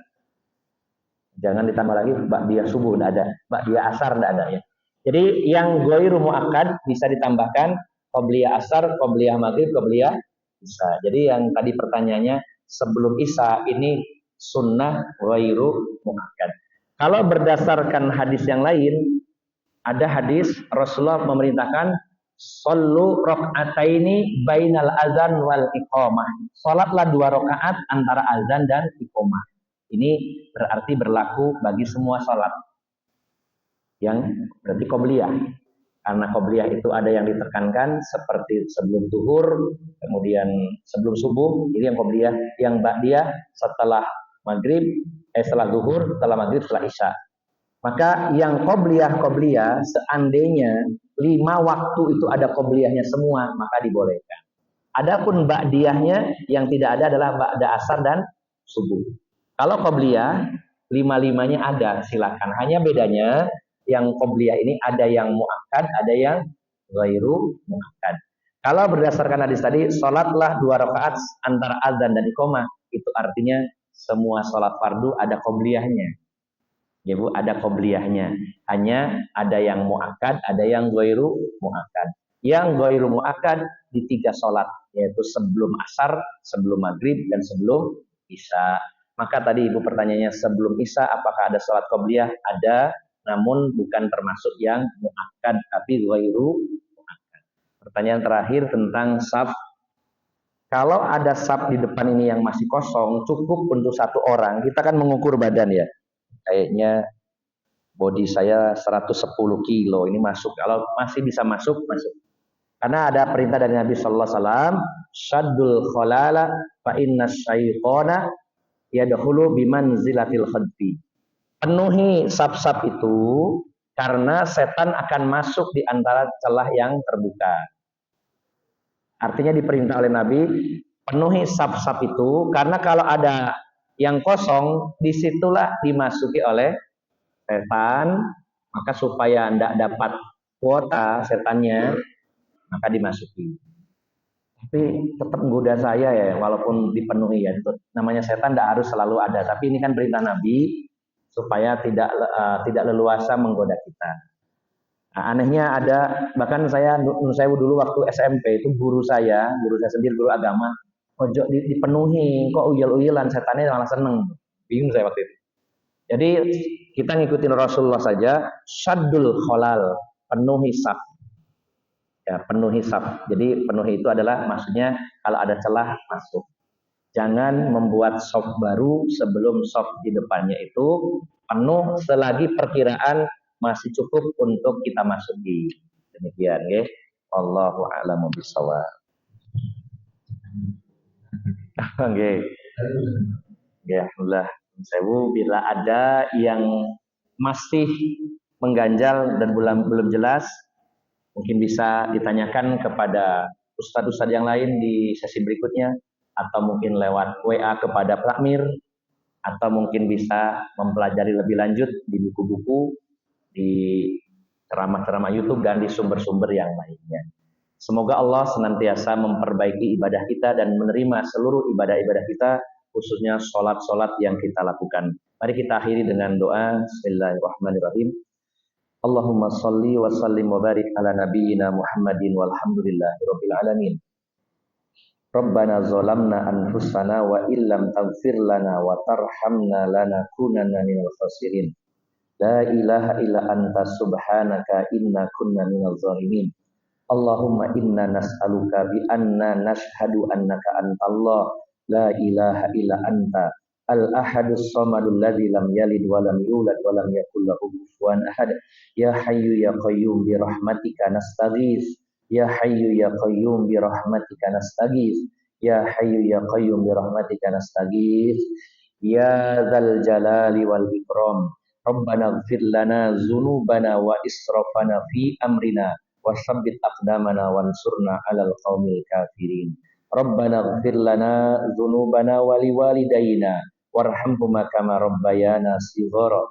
Jangan ditambah lagi ba'diyah subuh, tidak ada. Ba'diyah asar tidak ada ya. Jadi yang ghairu muakkad bisa ditambahkan qobliyah asar, qobliyah maghrib, qobliyah isya. Jadi yang tadi pertanyaannya sebelum isya ini sunnah ghairu muakkad. Kalau berdasarkan hadis yang lain, ada hadis Rasulullah memerintahkan shollu rakaataini bainal azan wal iqamah. Salatlah 2 rakaat antara azan dan iqamah. Ini berarti berlaku bagi semua salat. Yang berarti qobliyah. Karena qobliyah itu ada yang ditekankan seperti sebelum zuhur, kemudian sebelum subuh, ini yang qobliyah. Yang ba'diyah setelah maghrib, setelah zuhur, setelah maghrib, setelah isya. Maka yang qobliyah seandainya 5 waktu itu ada qobliyahnya semua, maka dibolehkan. Adapun ba'diyahnya yang tidak ada adalah ba'da asar dan subuh. Kalau qobliyah 5-5-nya ada, silakan. Hanya bedanya yang qobliyah ini ada yang muakkad, ada yang ghairu muakkad. Kalau berdasarkan hadis tadi, sholatlah 2 rakaat antara azan dan iqamah. Itu artinya semua sholat fardu ada qobliyahnya. Ya Bu, ada qobliyahnya. Hanya ada yang muakkad, ada yang ghairu muakkad. Yang ghairu muakkad di 3 sholat, yaitu sebelum asar, sebelum maghrib, dan sebelum isya. Maka tadi Ibu pertanyaannya, sebelum isya apakah ada sholat qobliyah? Ada, namun bukan termasuk yang muakkad, tapi ghairu muakkad. Pertanyaan terakhir tentang saf. Kalau ada saf di depan ini yang masih kosong, cukup untuk 1 orang. Kita kan mengukur badan ya. Kayaknya body saya 110 kilo, ini masuk. Kalau masih bisa masuk, masuk. Karena ada perintah dari Nabi Sallallahu Alaihi Wasallam, "Shaddul khalala fa inna syaitona yadkhulu bimanzilatil khadfi." Penuhi saf-saf itu karena setan akan masuk di antara celah yang terbuka. Artinya diperintah oleh Nabi, penuhi saf-saf itu karena kalau ada yang kosong, disitulah dimasuki oleh setan, maka supaya tidak dapat kuota setannya, maka dimasuki. Tapi tetap menggoda saya ya, walaupun dipenuhi ya. Namanya setan tidak harus selalu ada, tapi ini kan perintah Nabi supaya tidak leluasa menggoda kita. Nah, anehnya ada, bahkan saya dulu waktu SMP itu guru saya sendiri, guru agama, ojo dipenuhi, kok uyel-uyelan, setannya malah seneng. Bingung saya waktu itu. Jadi kita ngikutin Rasulullah saja, syaddul khalal, penuhi saf. Ya, penuhi saf. Jadi penuhi itu adalah maksudnya kalau ada celah masuk. Jangan membuat saf baru sebelum saf di depannya itu penuh selagi perkiraan masih cukup untuk kita masuki. Demikian ya. Allahu a'lamu bishawab. Oke. Ya, alhamdulillah. Sewu, bila ada yang masih mengganjal dan belum jelas, mungkin bisa ditanyakan kepada ustadz-ustadz yang lain di sesi berikutnya, atau mungkin lewat WA kepada Prakmir, atau mungkin bisa mempelajari lebih lanjut di buku-buku, di ceramah-ceramah YouTube, dan di sumber-sumber yang lainnya. Semoga Allah senantiasa memperbaiki ibadah kita dan menerima seluruh ibadah-ibadah kita, khususnya sholat-sholat yang kita lakukan. Mari kita akhiri dengan doa. Bismillahirrahmanirrahim. Allahumma salli wa sallim wa barik ala nabiyyina Muhammadin walhamdulillahi rabbil alamin. Rabbana zalamna anfusana wa illam taghfir lana wa tarhamna lanakunanna minal khasirin. La ilaha illa anta subhanaka inna kunna minal zalimin. Allahumma inna nas'aluka bi anna nashhadu annaka antallah la ilaha illa anta al-ahadus samadul ladzi lam yalid wa lam yulad wa lam yakul lahu kufuwan ahad. Ya hayyu ya qayyum bi rahmatika nastaghits. Ya hayyu ya qayyum bi rahmatika nastaghits. Ya hayyu ya qayyum bi rahmatika nastaghits. Ya dzal jalali wal ikram. Rabbana ighfir lana dzunubana wa israfana fi amrina wasabbit aqdamana wansurna 'alal qaumil kafirin. Rabbana ighfir lana dzunubana wa liwalidayna warhamhuma kama rabbayana shighara.